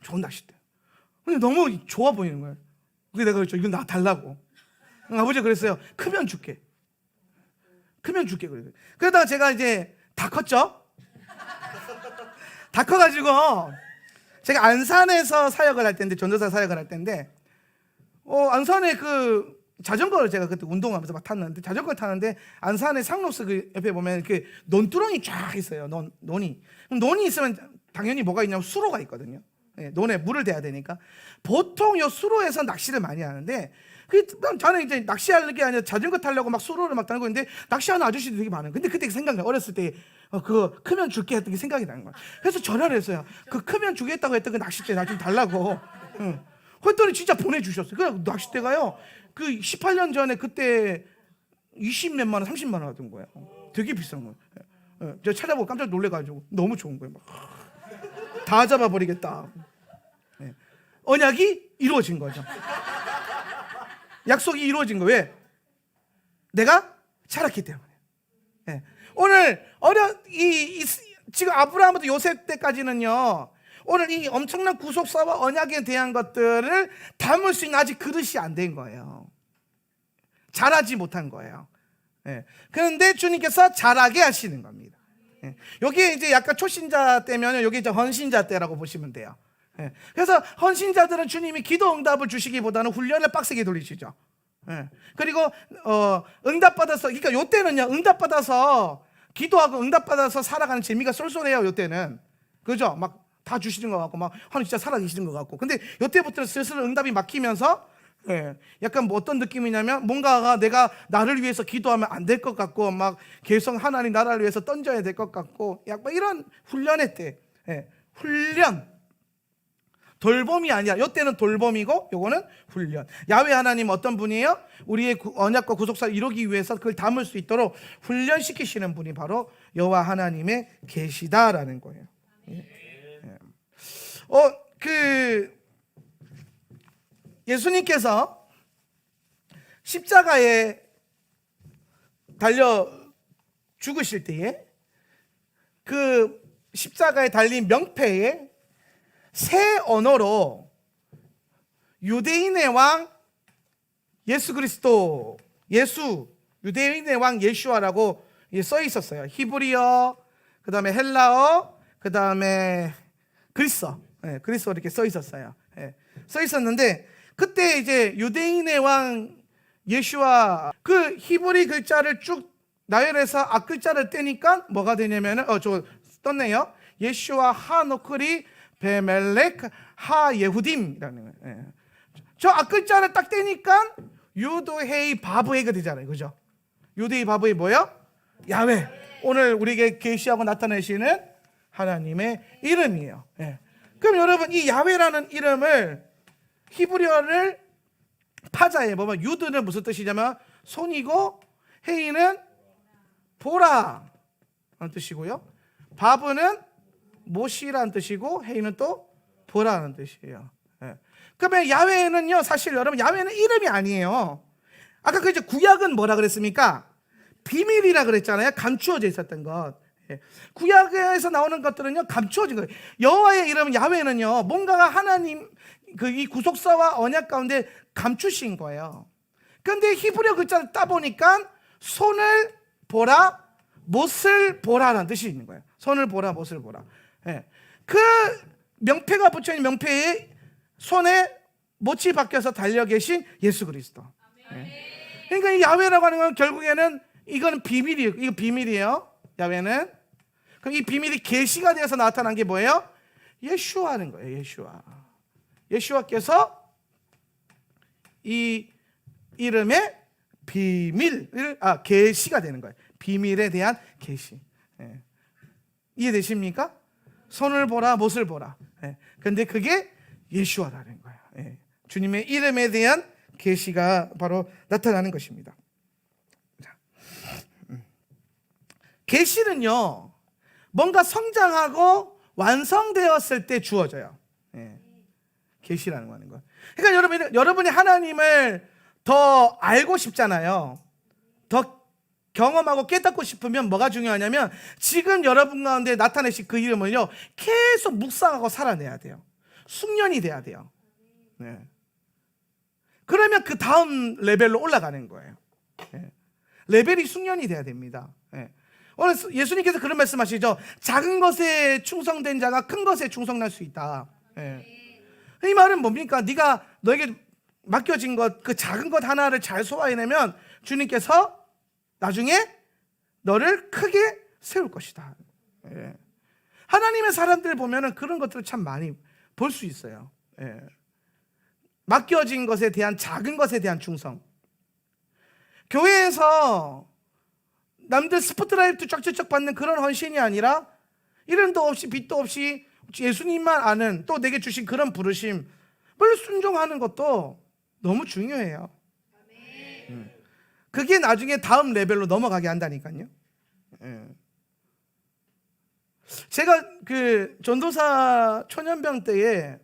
Speaker 1: 좋은 낚싯대. 근데 너무 좋아 보이는 거예요. 그래서 내가 그랬죠. 이거 나 달라고. 아버지가 그랬어요. 크면 줄게. 크면 줄게. 그래서. 그러다가 제가 이제 다 컸죠. 다 커가지고 제가 안산에서 사역을 할 때인데, 전도사 사역을 할 때인데, 안산에 그 자전거를 제가 그때 운동하면서 막 탔는데, 자전거를 타는데 안산에 상록수 그 옆에 보면 그 논두렁이 쫙 있어요. 논이. 논이 있으면 당연히 뭐가 있냐면 수로가 있거든요. 예, 논에 물을 대야 되니까. 보통 요 수로에서 낚시를 많이 하는데, 저는 이제 낚시할 게 아니라 자전거 타려고 막 수로를 막 다니고 있는데 낚시하는 아저씨들이 되게 많아요. 근데 그때 생각나요. 어렸을 때 그거 크면 줄게 했던 게 생각이 나는 거예요. 그래서 전화를 했어요. 그 크면 주겠다고 했던 그 낚싯대 나 좀 달라고. 그랬더니 진짜 보내주셨어요. 그 낚싯대가요, 그 18년 전에 그때 20몇만 원, 30만 원 하던 거예요. 되게 비싼 거예요. 제가 찾아보고 깜짝 놀래가지고 너무 좋은 거예요. 막 다 잡아버리겠다. 언약이 이루어진 거죠. 약속이 이루어진 거예요. 왜? 내가 자랐기 때문에. 오늘 지금 아브라함부터 요셉 때까지는요, 오늘 이 엄청난 구속사와 언약에 대한 것들을 담을 수 있는 아직 그릇이 안 된 거예요. 자라지 못한 거예요. 그런데 주님께서 자라게 하시는 겁니다. 여기에 이제 약간 초신자 때면 여기 이제 헌신자 때라고 보시면 돼요. 그래서 헌신자들은 주님이 기도 응답을 주시기보다는 훈련을 빡세게 돌리시죠. 그리고 응답받아서, 그러니까 요때는요, 응답받아서 기도하고 응답받아서 살아가는 재미가 쏠쏠해요. 요때는, 그죠? 막 다 주시는 것 같고 막 하나님 진짜 살아계시는 것 같고. 근데 요때부터는 슬슬 응답이 막히면서 약간 뭐 어떤 느낌이냐면, 뭔가가 내가 나를 위해서 기도하면 안 될 것 같고, 막 계속 하나님 나라를 위해서 던져야 될 것 같고, 약간 이런 훈련의 때. 훈련, 돌봄이 아니야. 이때는 돌봄이고 요거는 훈련. 야훼 하나님 어떤 분이에요? 우리의 언약과 구속사를 이루기 위해서 그걸 담을 수 있도록 훈련시키시는 분이 바로 여호와 하나님의 계시다라는 거예요. 예수님께서 십자가에 달려 죽으실 때에 그 십자가에 달린 명패에 새 언어로 유대인의 왕 예수 그리스도, 유대인의 왕 예슈아라고 써 있었어요. 히브리어, 그 다음에 헬라어, 그 다음에 그리스어, 이렇게 써 있었어요. 써 있었는데, 그때 이제 유대인의 왕 예슈아, 그 히브리 글자를 쭉 나열해서 앞글자를 떼니까 뭐가 되냐면은, 저 떴네요. 예슈아 하노크리 베멜렉 하 예후딤이라는 거예요. 저 앞글자를 딱 떼니까 유도헤이 바브헤가 되잖아요. 그죠? 유도헤이 바브헤 뭐예요? 야훼. 오늘 우리에게 계시하고 나타내시는 하나님의 이름이에요. 그럼 여러분, 이 야훼라는 이름을 히브리어를 파자에 보면 유드는 무슨 뜻이냐면 손이고, 헤이는 보라 라는 뜻이고요, 바브는 못이라는 뜻이고, 헤이는 또 보라는 뜻이에요. 그러면 야훼는요, 사실 여러분, 야훼는 이름이 아니에요. 아까 그 이제 구약은 뭐라 그랬습니까? 비밀이라 그랬잖아요. 감추어져 있었던 것. 구약에서 나오는 것들은요, 감추어진 거예요. 여호와의 이름 야훼는요, 뭔가가 하나님 이 구속사와 언약 가운데 감추신 거예요. 그런데 히브리어 글자를 따보니까 손을 보라, 못을 보라라는 뜻이 있는 거예요. 손을 보라, 못을 보라. 그 명패가 붙여있는 명패에 손에 못이 박혀서 달려 계신 예수 그리스도. 그러니까 이 야훼라고 하는 건 결국에는 이건 비밀이에요. 이거 비밀이에요. 야훼는. 그럼 이 비밀이 계시가 되어서 나타난 게 뭐예요? 예슈아는 거예요. 예슈아. 예슈아께서 이 이름의 비밀을 계시가 되는 거예요. 비밀에 대한 계시. 이해되십니까? 손을 보라, 못을 보라. 그런데 그게 예슈아라는 거예요. 주님의 이름에 대한 계시가 바로 나타나는 것입니다. 계시는요 뭔가 성장하고 완성되었을 때 주어져요. 예. 계시라는 거 하는 거. 그러니까 여러분이 하나님을 더 알고 싶잖아요. 더 경험하고 깨닫고 싶으면 뭐가 중요하냐면 지금 여러분 가운데 나타내신 그 이름을요 계속 묵상하고 살아내야 돼요. 숙련이 돼야 돼요. 네. 그러면 그 다음 레벨로 올라가는 거예요. 네. 레벨이 숙련이 돼야 됩니다. 네. 오늘 예수님께서 그런 말씀하시죠. 작은 것에 충성된 자가 큰 것에 충성할 수 있다. 네. 이 말은 뭡니까? 네가 너에게 맡겨진 것, 그 작은 것 하나를 잘 소화해내면 주님께서 나중에 너를 크게 세울 것이다. 예. 하나님의 사람들 보면은 그런 것들을 참 많이 볼 수 있어요. 예. 맡겨진 것에 대한 작은 것에 대한 충성. 교회에서 남들 스포트라이트 쫙쫙 받는 그런 헌신이 아니라 이름도 없이 빛도 없이 예수님만 아는 또 내게 주신 그런 부르심을 순종하는 것도 너무 중요해요. 그게 나중에 다음 레벨로 넘어가게 한다니까요. 제가 그 전도사 초년병 때에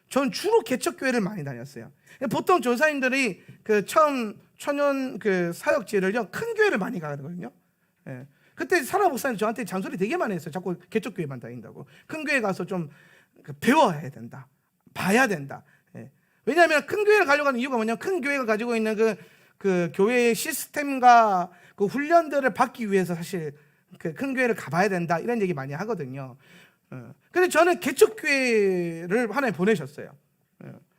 Speaker 1: 전 주로 개척교회를 많이 다녔어요. 보통 전사님들이 그 처음 초년 그 사역지를요 큰 교회를 많이 가거든요. 그때 사라 목사님 저한테 잔소리 되게 많이 했어요. 자꾸 개척교회만 다닌다고. 큰 교회 가서 좀 배워야 된다, 봐야 된다. 왜냐하면 큰 교회를 가려고 하는 이유가 뭐냐면 큰 교회가 가지고 있는 그 교회의 시스템과 그 훈련들을 받기 위해서 사실 그 큰 교회를 가봐야 된다 이런 얘기 많이 하거든요. 근데 저는 개척교회를 하나에 보내셨어요.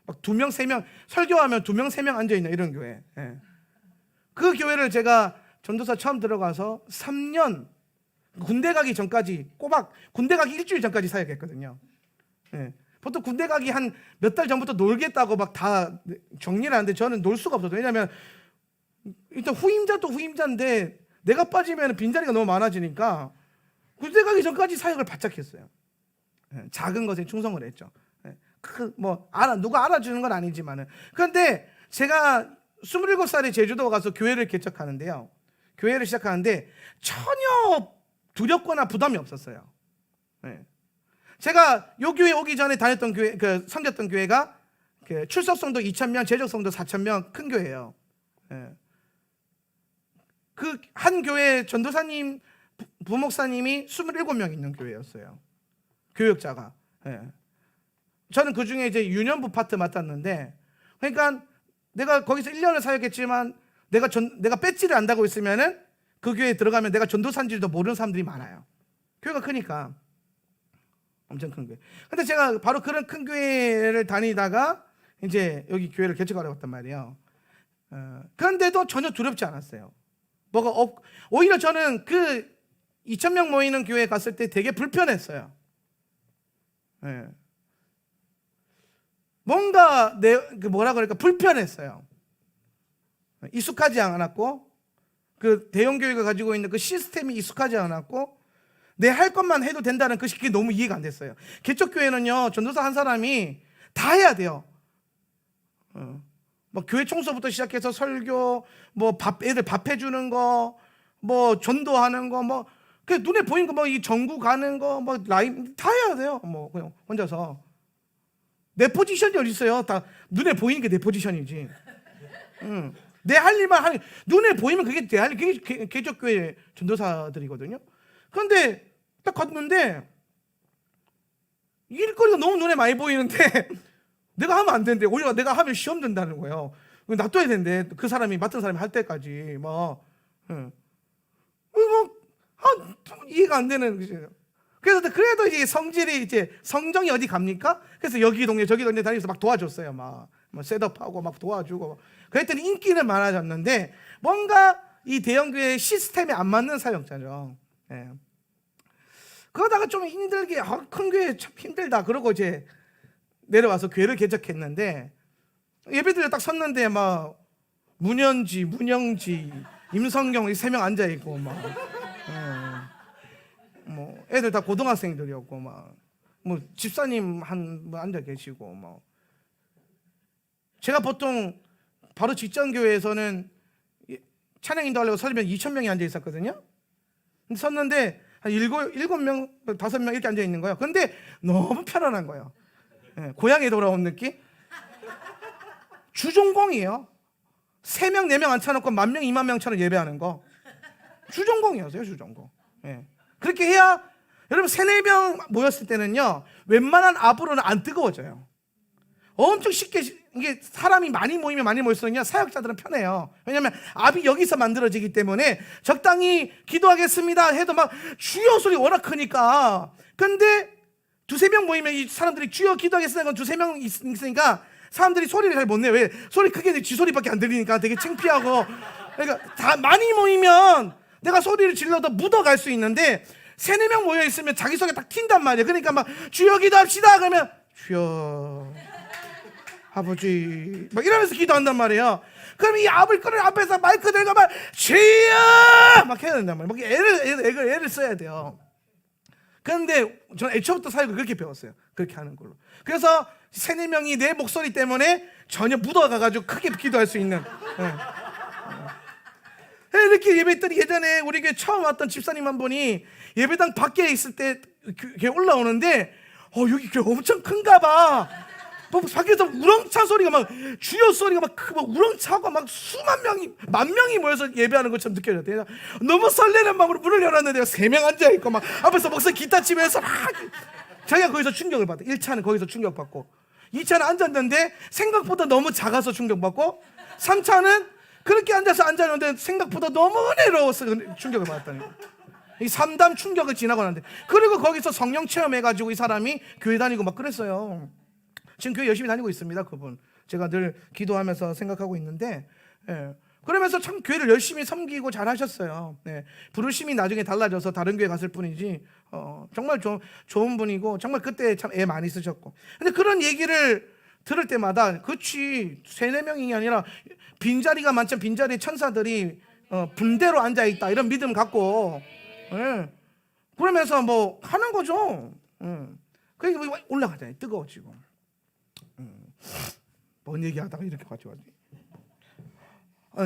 Speaker 1: 막 2명, 3명 설교하면 2명, 3명 앉아있는 이런 교회. 그 교회를 제가 전도사 처음 들어가서 3년 군대 가기 전까지 꼬박 군대 가기 일주일 전까지 사역했거든요. 보통 군대 가기 한 몇 달 전부터 놀겠다고 막 다 정리를 하는데 저는 놀 수가 없었어요. 왜냐하면 일단 후임자도 후임자인데 내가 빠지면 빈자리가 너무 많아지니까 군대 가기 전까지 사역을 바짝 했어요. 작은 것에 충성을 했죠. 누가 알아주는 건 아니지만은. 그런데 제가 27살에 제주도 가서 교회를 개척하는데요. 교회를 시작하는데 전혀 두렵거나 부담이 없었어요. 제가 요 교회 오기 전에 다녔던 교회, 섬겼던 교회가 출석성도 2,000명, 재적성도 4,000명 큰 교회예요. 그 한 교회 전도사님, 부목사님이 27명 있는 교회였어요. 교역자가. 저는 그 중에 이제 유년부 파트 맡았는데, 그러니까 내가 거기서 1년을 사역했지만 내가 배지를 안다고 있으면은 그 교회에 들어가면 내가 전도사인지도 모르는 사람들이 많아요. 교회가 크니까. 엄청 큰 교회. 근데 제가 바로 그런 큰 교회를 다니다가 이제 여기 교회를 개척하려고 했단 말이에요. 그런데도 전혀 두렵지 않았어요. 오히려 저는 그 2,000명 모이는 교회에 갔을 때 되게 불편했어요. 뭔가 불편했어요. 익숙하지 않았고 그 대형 교회가 가지고 있는 그 시스템이 익숙하지 않았고 내 할 것만 해도 된다는 그게 너무 이해가 안 됐어요. 개척교회는요 전도사 한 사람이 다 해야 돼요. 교회 청소부터 시작해서 설교, 애들 밥 해주는 거, 전도하는 거, 그 눈에 보이는 거, 이 전구 가는 거, 라인 다 해야 돼요. 그냥 혼자서. 내 포지션이 어디 있어요? 다 눈에 보이는 게 내 포지션이지. 내 할 일만 하는, 눈에 보이면 그게 내 할 일, 그게 개척교회 전도사들이거든요. 그런데 딱 갔는데 일거리가 너무 눈에 많이 보이는데 내가 하면 안 되는데 오히려 내가 하면 시험 된다는 거예요. 놔둬야 되는데 그 사람이 맡은 사람이 할 때까지 이해가 안 되는 거죠. 그래도 이제 성질이 이제 성정이 어디 갑니까? 그래서 여기 동네 저기 동네 다니면서 막 도와줬어요. 막 셋업하고 막 도와주고. 그랬더니 인기는 많아졌는데 뭔가 이 대형교회 시스템에 안 맞는 사역자죠. 그러다가 좀 힘들게 큰 교회 참 힘들다 그러고 이제 내려와서 교회를 개척했는데 예배드려 딱 섰는데 문영지, 임성경 3명 앉아 있고 애들 다 고등학생들이었고 집사님 한 분 앉아 계시고 제가 보통 바로 직전 교회에서는 찬양 인도하려고 설면 2,000명이 앉아 있었거든요. 섰는데 한 일곱 명, 5명 이렇게 앉아 있는 거예요. 근데 너무 편안한 거예요. 예, 고향에 돌아온 느낌? 주종공이에요. 3명, 4명 앉혀놓고 10,000명, 20,000명처럼 예배하는 거. 주종공이었어요, 주종공. 예. 그렇게 해야 여러분 3, 4명 모였을 때는요, 웬만한 앞으로는 안 뜨거워져요. 엄청 쉽게, 이게 사람이 많이 모이면 많이 모일수록요, 사역자들은 편해요. 왜냐하면 압이 여기서 만들어지기 때문에 적당히 기도하겠습니다 해도 막 주여 소리 워낙 크니까. 근데 2, 3명 모이면 이 사람들이 주여 기도하겠습니다 건 2, 3명 있으니까 사람들이 소리를 잘 못 내요. 왜? 소리 크게 내지 소리밖에 안 들리니까 되게 창피하고. 그러니까 다 많이 모이면 내가 소리를 질러도 묻어갈 수 있는데 3, 4명 모여 있으면 자기 속에 딱 튄단 말이에요. 그러니까 막 주여 기도합시다 그러면 주여 아버지 막 이러면서 기도한단 말이에요. 그럼 이 압을 끌어 앞에서 마이크 들고 막 주여 막 해야 된단 말이에요. 막 애를 써야 돼요. 그런데 저는 애초부터 사역을 그렇게 배웠어요. 그렇게 하는 걸로. 그래서 3, 4명이 내 목소리 때문에 전혀 묻어가가지고 크게 기도할 수 있는. 이렇게 예배했더니 예전에 우리 교회 처음 왔던 집사님 한 분이 예배당 밖에 있을 때 올라오는데 여기 교회 엄청 큰가 봐. 밖에서 우렁찬 소리가 막 주여 소리가 막 우렁차고 막 수만 명이 10,000명이 모여서 예배하는 것처럼 느껴졌대요. 너무 설레는 마음으로 문을 열었는데 3명 앉아있고 막 앞에서 목사 기타 치면서 막 자기가 거기서 충격을 받아. 1차는 거기서 충격받고 2차는 앉았는데 생각보다 너무 작아서 충격받고 3차는 그렇게 앉았는데 생각보다 너무 은혜로워서 충격을 받았다는 거예요. 이 3단 충격을 지나고 났는데 그리고 거기서 성령 체험해가지고 이 사람이 교회 다니고 막 그랬어요. 지금 교회 열심히 다니고 있습니다. 그분 제가 늘 기도하면서 생각하고 있는데 그러면서 참 교회를 열심히 섬기고 잘 하셨어요. 부르심이 나중에 달라져서 다른 교회 갔을 뿐이지 정말 좋은 분이고 정말 그때 참 애 많이 쓰셨고. 근데 그런 얘기를 들을 때마다 그치 3, 4명이 아니라 빈자리가 많죠. 빈자리에 천사들이 분대로 앉아있다 이런 믿음 갖고 그러면서 뭐 하는 거죠. 그게 올라가잖아요. 뜨거워지고. 뭔 얘기하다가 이렇게 가져가지?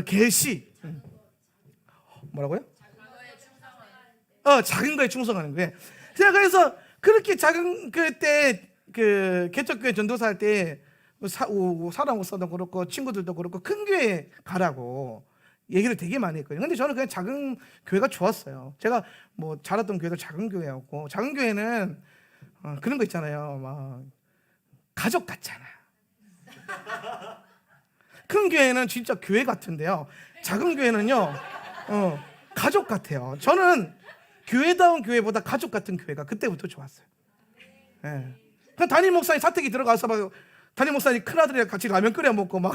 Speaker 1: 계시. 뭐라고요? 작은 거에 충성하는 거예요. 제가 그래서 그렇게 작은 그때 그 개척교회 전도사 할 때 사람 목사도 그렇고 친구들도 그렇고 큰 교회 가라고 얘기를 되게 많이 했거든요. 근데 저는 그냥 작은 교회가 좋았어요. 제가 뭐 자랐던 교회도 작은 교회였고 작은 교회는 그런 거 있잖아요. 막 가족 같잖아. 큰 교회는 진짜 교회 같은데요. 작은 교회는요, 가족 같아요. 저는 교회다운 교회보다 가족 같은 교회가 그때부터 좋았어요. 그 담임 목사님 사택이 들어가서 막 담임 목사님 큰 아들이랑 같이 라면 끓여 먹고 막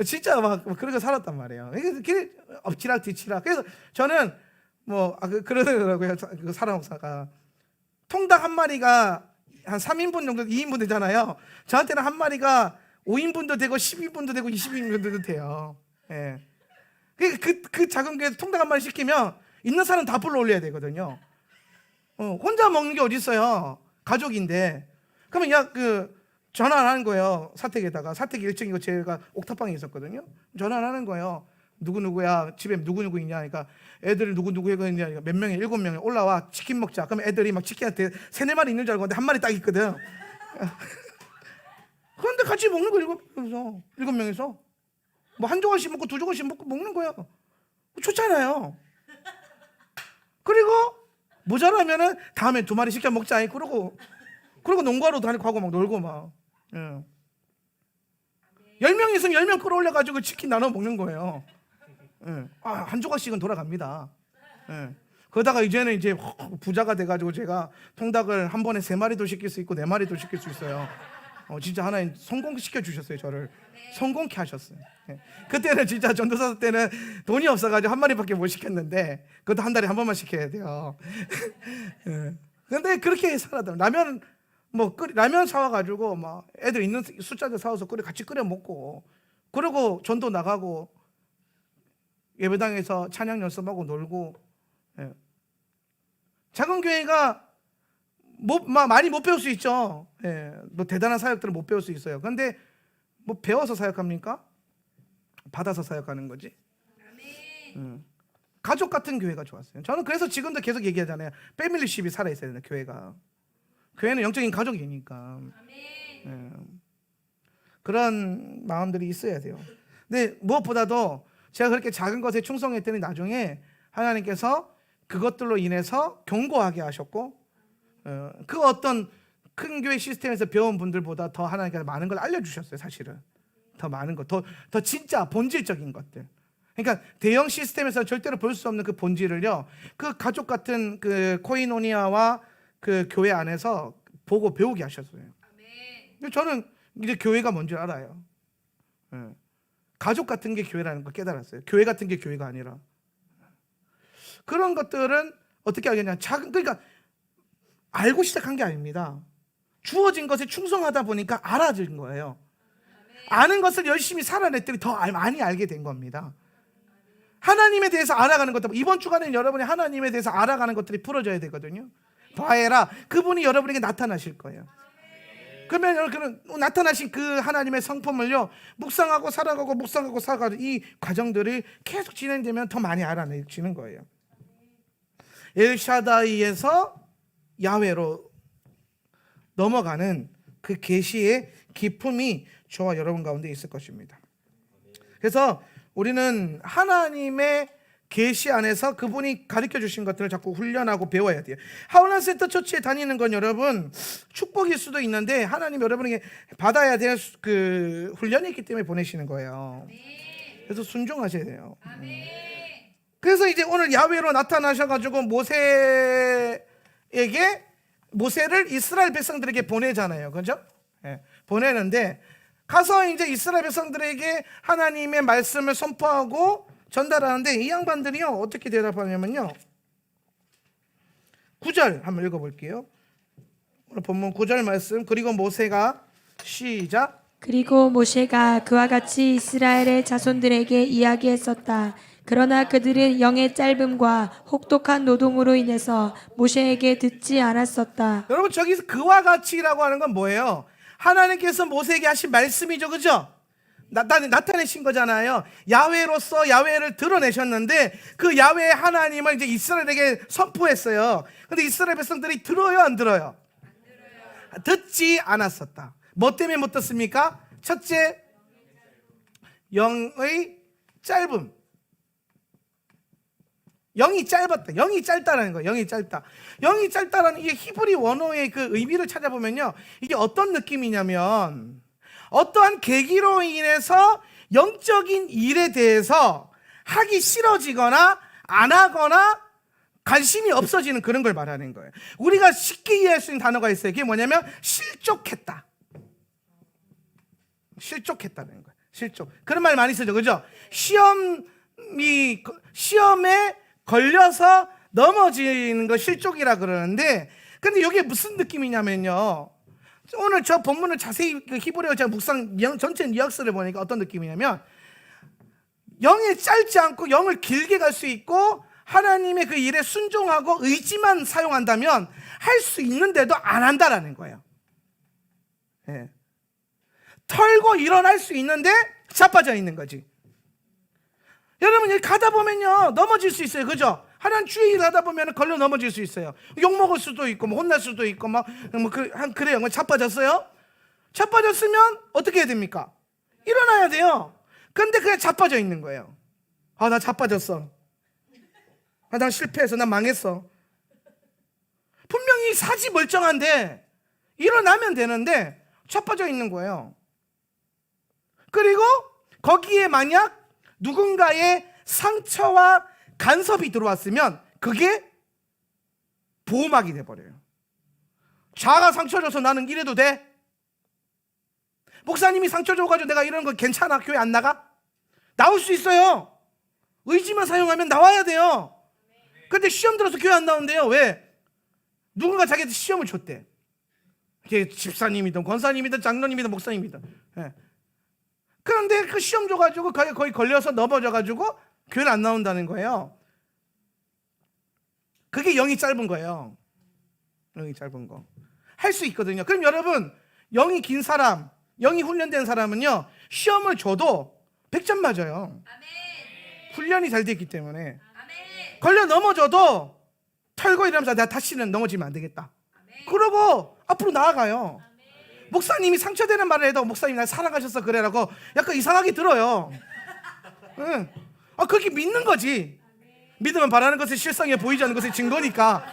Speaker 1: 진짜 막 그렇게 살았단 말이에요. 이게 엎치락 뒤치락. 그래서 저는 뭐 그러더라고요. 그 사람 목사가 통닭 한 마리가 한 3인분 정도 2인분 되잖아요. 저한테는 한 마리가 5인분도 되고 10인분도 되고 20인분도 돼요. 그 작은 교회에서 통닭 한 마리 시키면 있는 사람 다 불러 올려야 되거든요. 혼자 먹는 게 어디 있어요? 가족인데. 그러면 전화를 하는 거예요. 사택에다가. 사택 1층이고 제가 옥탑방에 있었거든요. 전화를 하는 거예요. 누구누구야 집에 누구누구 있냐. 그러니까 애들 누구누구 있냐. 몇 명이 7명이 올라와 치킨 먹자. 그러면 애들이 막 치킨한테 3, 4마리 있는 줄 알고 근데 한 마리 딱 있거든. 그런데 같이 먹는 거 7명이서 뭐 한 조각씩 먹고 2조각씩 먹고 먹는 거야. 좋잖아요. 그리고 모자라면은 다음에 2마리 시켜 먹자. 그러고 농구하러 다니고 막 놀고 막. 10명 있으면 10명 끌어올려가지고 치킨 나눠 먹는 거예요. 한 조각씩은 돌아갑니다. 그러다가 이제는 부자가 돼가지고 제가 통닭을 한 번에 3마리도 시킬 수 있고 4마리도 시킬 수 있어요. 진짜 하나님 성공시켜 주셨어요. 저를 성공케 하셨어요. 그때는 진짜 전도사 때는 돈이 없어가지고 한 마리밖에 못 시켰는데 그것도 한 달에 한 번만 시켜야 돼요. 근데 그렇게 살았다. 라면 사와가지고 막 애들 있는 숫자들 사와서 같이 끓여 먹고 그러고 전도 나가고 예배당에서 찬양 연습하고 놀고. 작은 교회가 많이 못 배울 수 있죠. 뭐 대단한 사역들은 못 배울 수 있어요. 그런데 뭐 배워서 사역합니까? 받아서 사역하는 거지. 가족 같은 교회가 좋았어요. 저는 그래서 지금도 계속 얘기하잖아요. 패밀리십이 살아있어야 된다. 교회는 영적인 가족이니까. 그런 마음들이 있어야 돼요. 근데 무엇보다도 제가 그렇게 작은 것에 충성했더니 나중에 하나님께서 그것들로 인해서 견고하게 하셨고, 그 어떤 큰 교회 시스템에서 배운 분들보다 더 하나님께서 많은 걸 알려주셨어요. 사실은 더 많은 것, 더 진짜 본질적인 것들. 그러니까 대형 시스템에서 절대로 볼 수 없는 그 본질을요, 그 가족 같은 그 코이노니아와 그 교회 안에서 보고 배우게 하셨어요. 저는 이제 교회가 뭔지 알아요. 가족 같은 게 교회라는 걸 깨달았어요. 교회 같은 게 교회가 아니라. 그런 것들은 어떻게 알겠냐? 그러니까 알고 시작한 게 아닙니다. 주어진 것에 충성하다 보니까 알아진 거예요. 아는 것을 열심히 살아냈더니 더 많이 알게 된 겁니다. 하나님에 대해서 알아가는 것도, 이번 주간에는 여러분이 하나님에 대해서 알아가는 것들이 풀어져야 되거든요. 바에라, 그분이 여러분에게 나타나실 거예요. 그러면 여러분 나타나신 그 하나님의 성품을요, 묵상하고 살아가고 묵상하고 살아가는 이 과정들이 계속 진행되면 더 많이 알아내지는 거예요. 엘샤다이에서 야훼로 넘어가는 그 계시의 기쁨이 저와 여러분 가운데 있을 것입니다. 그래서 우리는 하나님의 계시 안에서 그분이 가르쳐 주신 것들을 자꾸 훈련하고 배워야 돼요. 하울란 센터 처치에 다니는 건 여러분 축복일 수도 있는데 하나님 여러분에게 받아야 될 그 훈련이 있기 때문에 보내시는 거예요. 그래서 순종하셔야 돼요. 그래서 이제 오늘 야훼로 나타나셔가지고 모세를 이스라엘 백성들에게 보내잖아요. 그죠? 네, 보내는데 가서 이제 이스라엘 백성들에게 하나님의 말씀을 선포하고 전달하는데 이 양반들이요 어떻게 대답하냐면요, 9절 한번 읽어볼게요. 오늘 본문 9절 말씀. 그리고 모세가 시작.
Speaker 2: 그리고 모세가 그와 같이 이스라엘의 자손들에게 이야기했었다. 그러나 그들은 영의 짧음과 혹독한 노동으로 인해서 모세에게 듣지 않았었다.
Speaker 1: 여러분 저기서 그와 같이라고 하는 건 뭐예요? 하나님께서 모세에게 하신 말씀이죠. 그죠? 나타내신 거잖아요. 야훼로서 야훼를 드러내셨는데 그 야훼의 하나님을 이제 이스라엘에게 선포했어요. 근데 이스라엘 백성들이 들어요, 안 들어요? 안 들어요. 듣지 않았었다. 뭐 때문에 못 듣습니까? 첫째, 영의 짧음. 영이 짧았다. 영이 짧다라는 거예요. 영이 짧다. 영이 짧다라는 이 히브리 원어의 그 의미를 찾아보면요, 이게 어떤 느낌이냐면 어떠한 계기로 인해서 영적인 일에 대해서 하기 싫어지거나 안 하거나 관심이 없어지는 그런 걸 말하는 거예요. 우리가 쉽게 이해할 수 있는 단어가 있어요. 그게 뭐냐면 실족했다. 실족했다는 거예요. 실족. 그런 말 많이 쓰죠. 그죠? 시험에 걸려서 넘어지는 거 실족이라 그러는데, 근데 이게 무슨 느낌이냐면요, 오늘 저 본문을 자세히 히브리어 제가 묵상 전체 뉘앙스를 보니까 어떤 느낌이냐면, 영이 짧지 않고 영을 길게 갈 수 있고 하나님의 그 일에 순종하고 의지만 사용한다면 할 수 있는데도 안 한다라는 거예요. 예. 털고 일어날 수 있는데 자빠져 있는 거지. 여러분 여기 가다 보면요 넘어질 수 있어요. 그죠? 하나님 주의 일 하다 보면 걸려 넘어질 수 있어요. 욕 먹을 수도 있고 뭐 혼날 수도 있고 그래요. 뭐 자빠졌어요? 자빠졌으면 어떻게 해야 됩니까? 일어나야 돼요. 근데 그냥 자빠져 있는 거예요. 아, 나 자빠졌어. 아, 나 실패했어. 나 망했어. 분명히 사지 멀쩡한데 일어나면 되는데 자빠져 있는 거예요. 그리고 거기에 만약 누군가의 상처와 간섭이 들어왔으면 그게 보호막이 돼버려요. 자아가 상처 줘서 나는 이래도 돼? 목사님이 상처 줘가지고 내가 이런 거 괜찮아? 교회 안 나가? 나올 수 있어요. 의지만 사용하면 나와야 돼요. 근데 시험 들어서 교회 안 나온대요. 왜? 누군가 자기한테 시험을 줬대. 이게 집사님이든 권사님이든 장로님이든 목사님이든. 예. 그런데 그 시험 줘가지고 거의 걸려서 넘어져가지고 교회를 안 나온다는 거예요. 그게 영이 짧은 거예요. 영이 짧은 거. 할 수 있거든요. 그럼 여러분, 영이 긴 사람, 영이 훈련된 사람은요, 시험을 줘도 100점 맞아요. 훈련이 잘 됐기 때문에. 걸려 넘어져도 털고 이러면서 내가 다시는 넘어지면 안 되겠다. 그러고 앞으로 나아가요. 목사님이 상처되는 말을 해도 목사님 날 사랑하셔서 그래라고 약간 이상하게 들어요. 응. 그게 믿는 거지. 믿으면 바라는 것이 실상에 보이지 않는 것의 증거니까.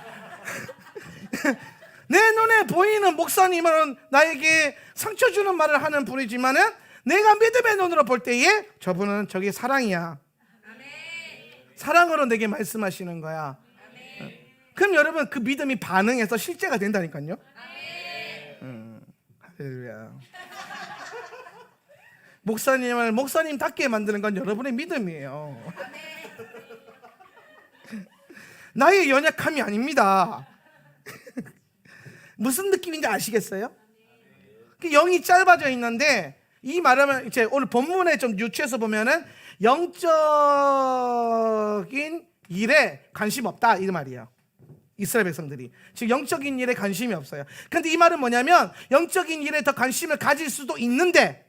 Speaker 1: 내 눈에 보이는 목사님은 나에게 상처 주는 말을 하는 분이지만은 내가 믿음의 눈으로 볼 때에 저분은 저게 사랑이야. 사랑으로 내게 말씀하시는 거야. 그럼 여러분 그 믿음이 반응해서 실제가 된다니까요. 할렐루야. 목사님을 목사님답게 만드는 건 여러분의 믿음이에요. 나의 연약함이 아닙니다. 무슨 느낌인지 아시겠어요? 영이 짧아져 있는데 이 말하면 이제 오늘 본문에 좀 유추해서 보면은 영적인 일에 관심 없다 이 말이에요. 이스라엘 백성들이 지금 영적인 일에 관심이 없어요. 근데 이 말은 뭐냐면 영적인 일에 더 관심을 가질 수도 있는데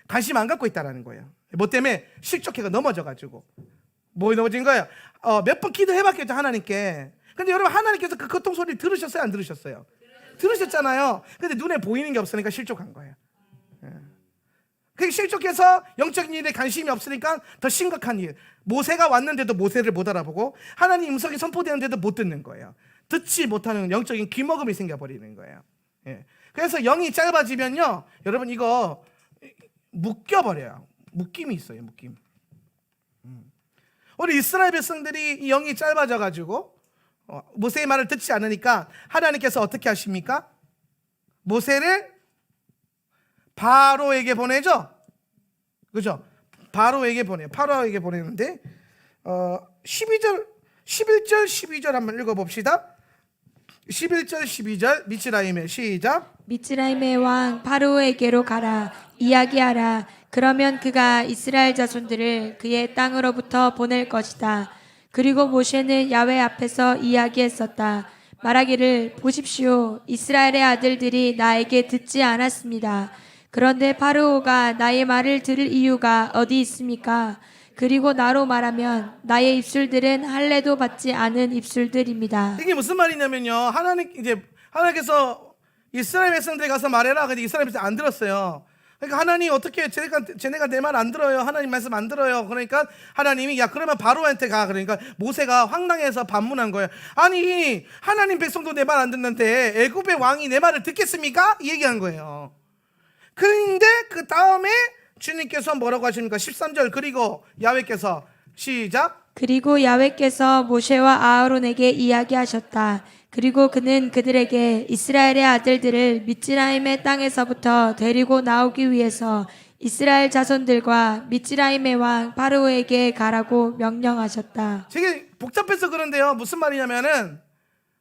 Speaker 1: 관심 안 갖고 있다라는 거예요. 뭐 때문에 실족해가 넘어져가지고 뭐 넘어진 거예요? 몇 번 기도해봤겠죠 하나님께. 근데 여러분 하나님께서 그 고통 소리를 들으셨어요 안 들으셨어요? 들으셨잖아요. 근데 눈에 보이는 게 없으니까 실족한 거예요. 그게 실족해서 영적인 일에 관심이 없으니까 더 심각한 일. 모세가 왔는데도 모세를 못 알아보고 하나님 음성이 선포되는데도 못 듣는 거예요. 듣지 못하는 영적인 귀머금이 생겨버리는 거예요. 그래서 영이 짧아지면요 여러분 이거 묶여버려요. 묶임이 있어요. 묶임. 우리 이스라엘 백성들이 이 영이 짧아져가지고 모세의 말을 듣지 않으니까 하나님께서 어떻게 하십니까? 모세를 바로에게 보내죠. 그죠? 바로에게 보내요. 파로에게 보내는데 11절 12절 한번 읽어봅시다. 11절 12절 미츠라임의 시작.
Speaker 2: 미츠라임의 왕 파로에게로 가라. 이야기하라. 그러면 그가 이스라엘 자손들을 그의 땅으로부터 보낼 것이다. 그리고 모세는 야훼 앞에서 이야기했었다. 말하기를 보십시오. 이스라엘의 아들들이 나에게 듣지 않았습니다. 그런데 파르오가 나의 말을 들을 이유가 어디 있습니까? 그리고 나로 말하면 나의 입술들은 할례도 받지 않은 입술들입니다.
Speaker 1: 이게 무슨 말이냐면요. 하나님께서 이스라엘 백성들에 가서 말해라. 근데 이스라엘 백성들 안 들었어요. 그러니까 하나님 어떻게 쟤네가 내 말 안 들어요. 하나님 말씀 안 들어요. 그러니까 하나님이 야 그러면 바로한테 가. 그러니까 모세가 황당해서 반문한 거예요. 아니 하나님 백성도 내 말 안 듣는데 애굽의 왕이 내 말을 듣겠습니까? 이 얘기한 거예요. 그런데 그 다음에 주님께서 뭐라고 하십니까? 13절 그리고 야훼께서 시작.
Speaker 2: 그리고 야훼께서 모세와 아하론에게 이야기하셨다. 그리고 그는 그들에게 이스라엘의 아들들을 미츠라임의 땅에서부터 데리고 나오기 위해서 이스라엘 자손들과 미츠라임의 왕 파르오에게 가라고 명령하셨다.
Speaker 1: 되게 복잡해서 그런데요. 무슨 말이냐면은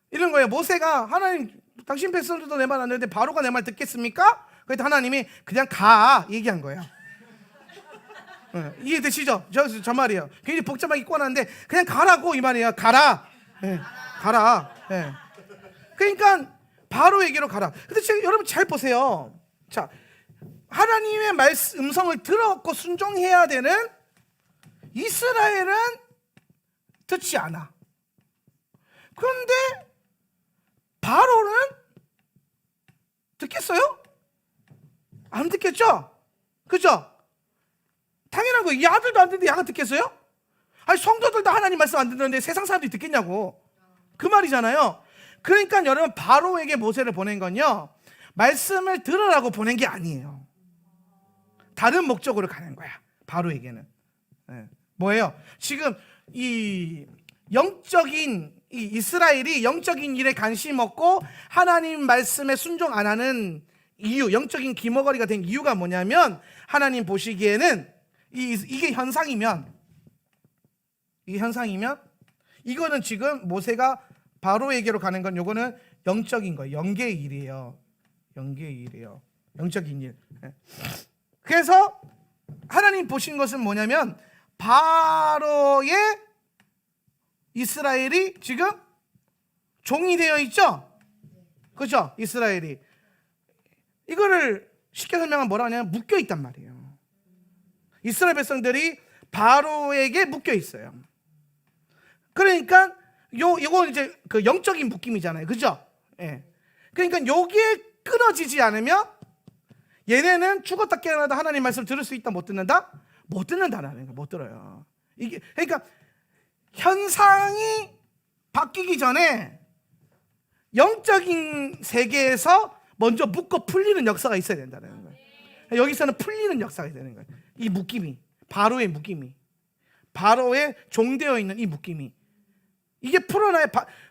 Speaker 1: 이런 거예요. 모세가 하나님 당신 백성들도 내 말 안 듣는데 바로가 내 말 듣겠습니까? 그래서 하나님이 그냥 가 얘기한 거예요. 이해되시죠? 저 말이에요. 굉장히 복잡하게 꼬았는데 그냥 가라고 이 말이에요. 가라. 가라. 그러니까 바로에게로 가라. 근데 지금 여러분 잘 보세요. 자, 하나님의 음성을 들었고 순종해야 되는 이스라엘은 듣지 않아. 그런데 바로는 듣겠어요? 안 듣겠죠? 그죠? 당연한 거예요. 이 아들도 안 듣는데 야가 듣겠어요? 아니 성도들도 하나님 말씀 안 듣는데 세상 사람들이 듣겠냐고. 그 말이잖아요. 그러니까 여러분 바로에게 모세를 보낸 건요 말씀을 들으라고 보낸 게 아니에요. 다른 목적으로 가는 거야. 바로에게는 뭐예요? 지금 이 영적인 이 이스라엘이 영적인 일에 관심 없고 하나님 말씀에 순종 안 하는 이유, 영적인 기머거리가 된 이유가 뭐냐면 하나님 보시기에는 이게 현상이면 이거는 지금 모세가 바로에게로 가는 건 요거는 영적인 거예요. 영계의 일이에요. 영적인 일. 그래서 하나님 보신 것은 뭐냐면 바로의 이스라엘이 지금 종이 되어 있죠? 그렇죠? 이스라엘이 이거를 쉽게 설명하면 뭐라 하냐면 묶여 있단 말이에요. 이스라엘 백성들이 바로에게 묶여 있어요. 그러니까 요거 이제 그 영적인 묶임이잖아요, 그죠? 예. 그러니까 여기에 끊어지지 않으면 얘네는 죽었다 깨어나도 하나님 말씀 들을 수 있다, 못 듣는다? 못 듣는다라는 거, 못 들어요. 이게 그러니까 현상이 바뀌기 전에 영적인 세계에서 먼저 묶어 풀리는 역사가 있어야 된다는 거예요. 여기서는 풀리는 역사가 되는 거예요. 이 묶임이, 바로의 묶임이, 바로의 종되어 있는 이 묶임이, 이게 풀어나야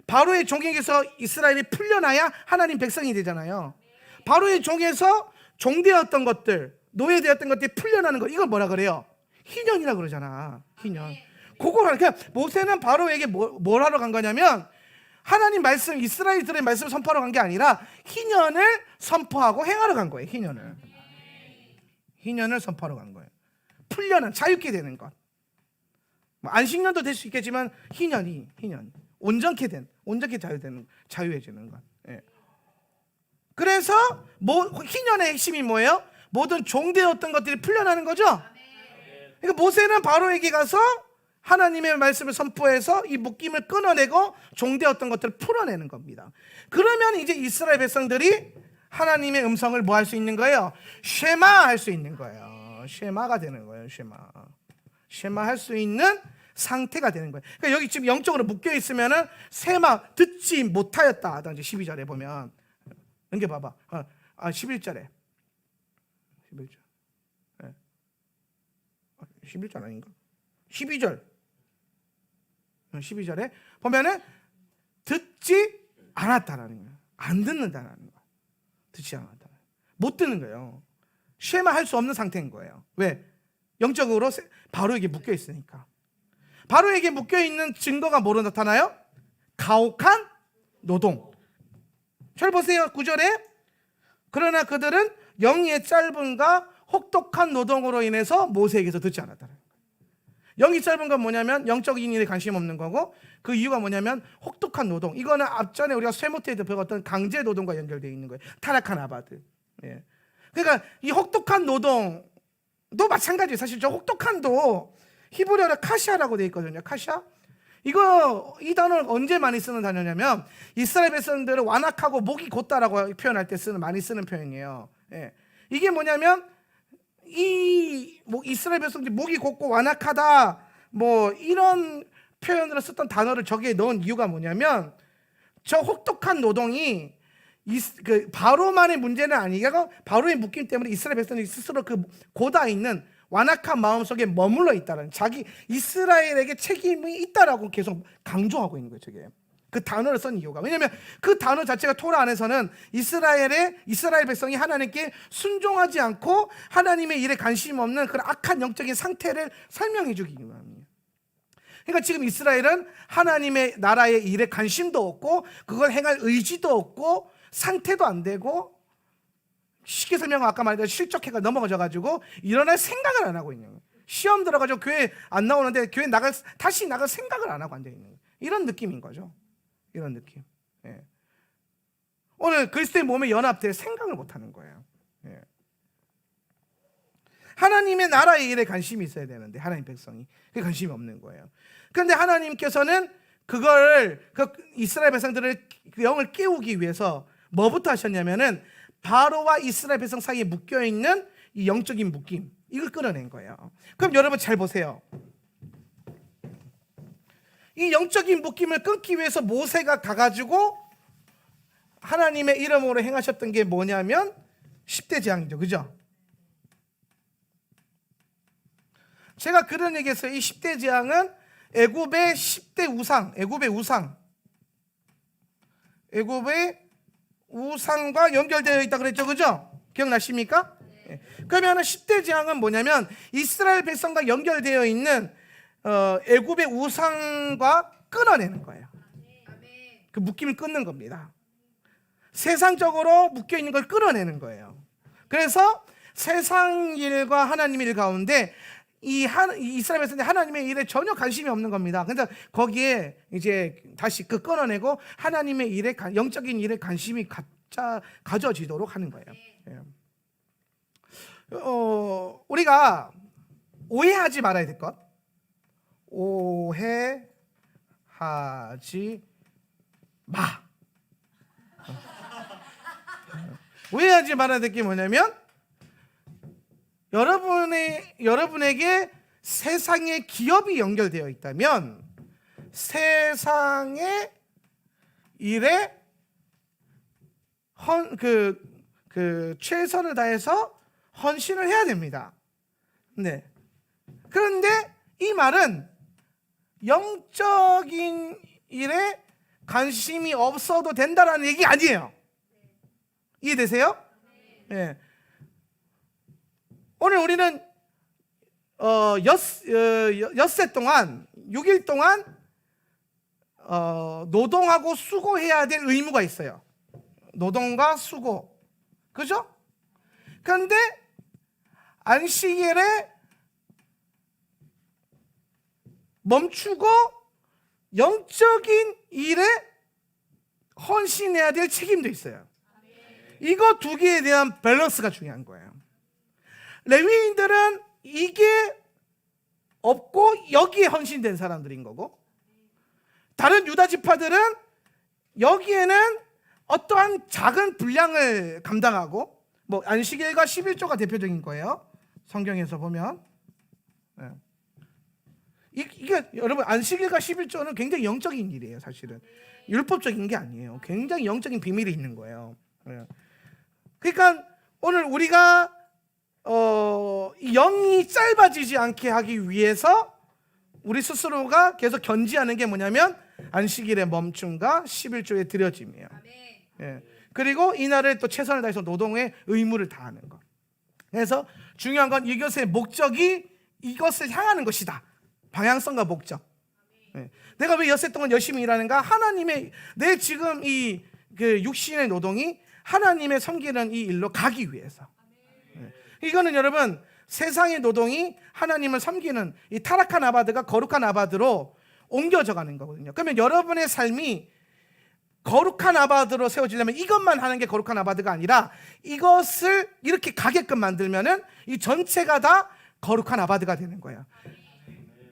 Speaker 1: 바로의 종에게서 이스라엘이 풀려나야 하나님 백성이 되잖아요. 바로의 종에서 종되었던 것들, 노예되었던 것들이 풀려나는 것, 이걸 뭐라 그래요? 희년이라 그러잖아. 희년. 그걸 그냥 모세는 바로에게 뭘 하러 간 거냐면 하나님 말씀, 이스라엘들의 말씀을 선포하러 간 게 아니라 희년을 선포하고 행하러 간 거예요. 희년을 선포하러 간 거예요. 풀려는, 자유케 되는 것. 안식년도 될 수 있겠지만 희년, 온전케 자유해지는 것. 예. 그래서 희년의 핵심이 뭐예요? 모든 종되었던 것들이 풀려나는 거죠. 그러니까 모세는 바로에게 가서 하나님의 말씀을 선포해서 이 묶임을 끊어내고 종되었던 것들을 풀어내는 겁니다. 그러면 이제 이스라엘 백성들이 하나님의 음성을 뭐 할 수 있는 거예요? 쉐마 할 수 있는 거예요. 쉐마가 되는 거예요. 쉐마 할 수 있는 상태가 되는 거예요. 그러니까 여기 지금 영적으로 묶여 있으면은 쉐마 듣지 못하였다 하든지 12절에 보면 연결 봐봐. 11절에 11절. 11절 아닌가? 12절에 보면은 듣지 않았다라는 거예요. 안 듣는다라는 거예요. 듣지 않았다. 못 듣는 거예요. 쉐마 할 수 없는 상태인 거예요. 왜? 영적으로 바로에게 묶여 있으니까. 바로에게 묶여 있는 증거가 뭐로 나타나요? 가혹한 노동. 잘 보세요. 9절에 그러나 그들은 영의 짧음과 혹독한 노동으로 인해서 모세에게서 듣지 않았다는 거예요. 영이 짧은 건 뭐냐면 영적인 일에 관심 없는 거고, 그 이유가 뭐냐면 혹독한 노동. 이거는 앞전에 우리가 쇠모태에서 배웠던 강제 노동과 연결되어 있는 거예요. 타락한 아바드. 예. 그러니까 이 혹독한 노동도 마찬가지예요. 사실 저 혹독한도 히브리어로 카시아라고 되어 있거든요. 카시아. 이 단어를 언제 많이 쓰는 단어냐면 이스라엘 백성들을 완악하고 목이 곧다라고 표현할 때 많이 쓰는 표현이에요. 예. 이게 뭐냐면 이스라엘 백성들이 목이 곧고 완악하다 이런 표현으로 썼던 단어를 저기에 넣은 이유가 뭐냐면 저 혹독한 노동이 바로만의 문제는 아니고 바로의 묶임 때문에 이스라엘 백성들이 스스로 그 고다 있는 완악한 마음 속에 머물러 있다는, 자기 이스라엘에게 책임이 있다라고 계속 강조하고 있는 거예요. 저게 그 단어를 쓴 이유가, 왜냐하면 그 단어 자체가 토라 안에서는 이스라엘 백성이 하나님께 순종하지 않고 하나님의 일에 관심 없는 그런 악한 영적인 상태를 설명해 주기 위함이에요. 그러니까 지금 이스라엘은 하나님의 나라의 일에 관심도 없고 그걸 행할 의지도 없고 상태도 안 되고, 쉽게 설명하면 아까 말했던 실족해가 넘어가져가지고 일어날 생각을 안 하고 있는 거예요. 시험 들어가지고 교회 안 나오는데 교회 다시 나갈 생각을 안 하고 앉아 있는 거예요. 이런 느낌인 거죠. 이런 느낌. 예. 오늘 그리스도의 몸에 연합될 생각을 못 하는 거예요. 예. 하나님의 나라의 일에 관심이 있어야 되는데 하나님 백성이 그 관심이 없는 거예요. 그런데 하나님께서는 이스라엘 백성들의 영을 깨우기 위해서 뭐부터 하셨냐면은 바로와 이스라엘 백성 사이에 묶여있는 이 영적인 묶임, 이걸 끊어낸 거예요. 그럼 여러분 잘 보세요. 이 영적인 묶임을 끊기 위해서 모세가 가가지고 하나님의 이름으로 행하셨던 게 뭐냐면 10대 재앙이죠. 그죠? 제가 그런 얘기했어요. 이 10대 재앙은 애굽의 10대 우상, 애굽의 우상과 연결되어 있다 그랬죠. 그죠? 기억나십니까? 네. 그러면 10대 재앙은 뭐냐면 이스라엘 백성과 연결되어 있는 애굽의 우상과 끊어내는 거예요. 그 묶임을 끊는 겁니다. 세상적으로 묶여있는 걸 끊어내는 거예요. 그래서 세상 일과 하나님 일 가운데 이스라엘 백성들이 하나님의 일에 전혀 관심이 없는 겁니다. 그래서 거기에 이제 다시 끊어내고 하나님의 일에, 영적인 일에 관심이 가져지도록 하는 거예요. 예. 우리가 오해하지 말아야 될 것. 오해하지 마. 오해하지 말아야 될 게 뭐냐면 여러분에게 세상의 기업이 연결되어 있다면 세상의 일에 최선을 다해서 헌신을 해야 됩니다. 네. 그런데 이 말은 영적인 일에 관심이 없어도 된다라는 얘기 아니에요. 이해되세요? 네. 오늘 우리는 엿새 동안 6일 동안 노동하고 수고해야 될 의무가 있어요. 노동과 수고, 그죠? 그런데 안식일에 멈추고 영적인 일에 헌신해야 될 책임도 있어요. 이거 두 개에 대한 밸런스가 중요한 거예요. 레위인들은 이게 없고 여기에 헌신된 사람들인 거고, 다른 유다 지파들은 여기에는 어떠한 작은 분량을 감당하고, 뭐 안식일과 11조가 대표적인 거예요. 성경에서 보면. 네. 이게 여러분 안식일과 11조는 굉장히 영적인 일이에요. 사실은 율법적인 게 아니에요. 굉장히 영적인 비밀이 있는 거예요. 네. 그러니까 오늘 우리가 영이 짧아지지 않게 하기 위해서 우리 스스로가 계속 견지하는 게 뭐냐면 안식일의 멈춤과 11조의 드려짐이에요. 예. 그리고 이날을 또 최선을 다해서 노동의 의무를 다하는 것. 그래서 중요한 건 이것의 목적이 이것을 향하는 것이다. 방향성과 목적. 예. 내가 왜 엿새 동안 열심히 일하는가? 하나님의 내 지금 이 육신의 노동이 하나님의 섬기는 이 일로 가기 위해서. 예. 이거는 여러분 세상의 노동이 하나님을 섬기는 이 타락한 아바드가 거룩한 아바드로 옮겨져 가는 거거든요. 그러면 여러분의 삶이 거룩한 아바드로 세워지려면 이것만 하는 게 거룩한 아바드가 아니라 이것을 이렇게 가게끔 만들면은 이 전체가 다 거룩한 아바드가 되는 거예요.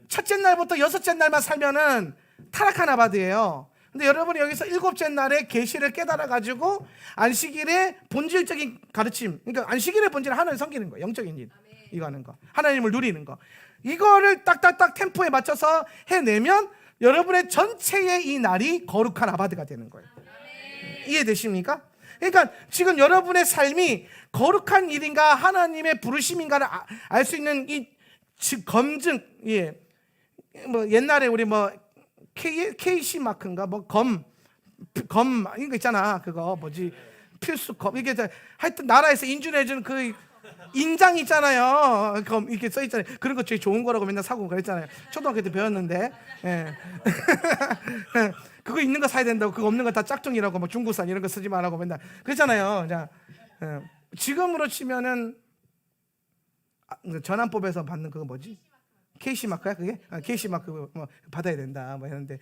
Speaker 1: 첫째 날부터 여섯째 날만 살면은 타락한 아바드예요. 근데 여러분이 여기서 일곱째 날에 계시를 깨달아 가지고 안식일의 본질적인 가르침, 그러니까 안식일의 본질은 하나님을 섬기는 거예요. 영적인 일, 이거 하는 거, 하나님을 누리는 거, 이거를 딱딱딱 템포에 맞춰서 해내면 여러분의 전체의 이 날이 거룩한 아바드가 되는 거예요. 이해되십니까? 그러니까 지금 여러분의 삶이 거룩한 일인가 하나님의 부르심인가를 알 수 있는 이 검증, 예, 뭐 옛날에 우리 뭐 KC 마크인가 뭐 검 이거 있잖아. 그거 뭐지 필수 검, 이게 하여튼 나라에서 인준해주는 그 인장 있잖아요. 검 이렇게 써 있잖아요. 그런 거 제일 좋은 거라고 맨날 사고 그랬잖아요. 초등학교 때 배웠는데. 예. 그거 있는 거 사야 된다고, 그거 없는 거 다 짝퉁이라고, 뭐 중국산 이런 거 쓰지 말라고 맨날 그랬잖아요. 자, 지금으로 치면은 전환법에서 받는 그거 뭐지? KC 마크야 그게? KC 마크 뭐 받아야 된다 뭐 했는데,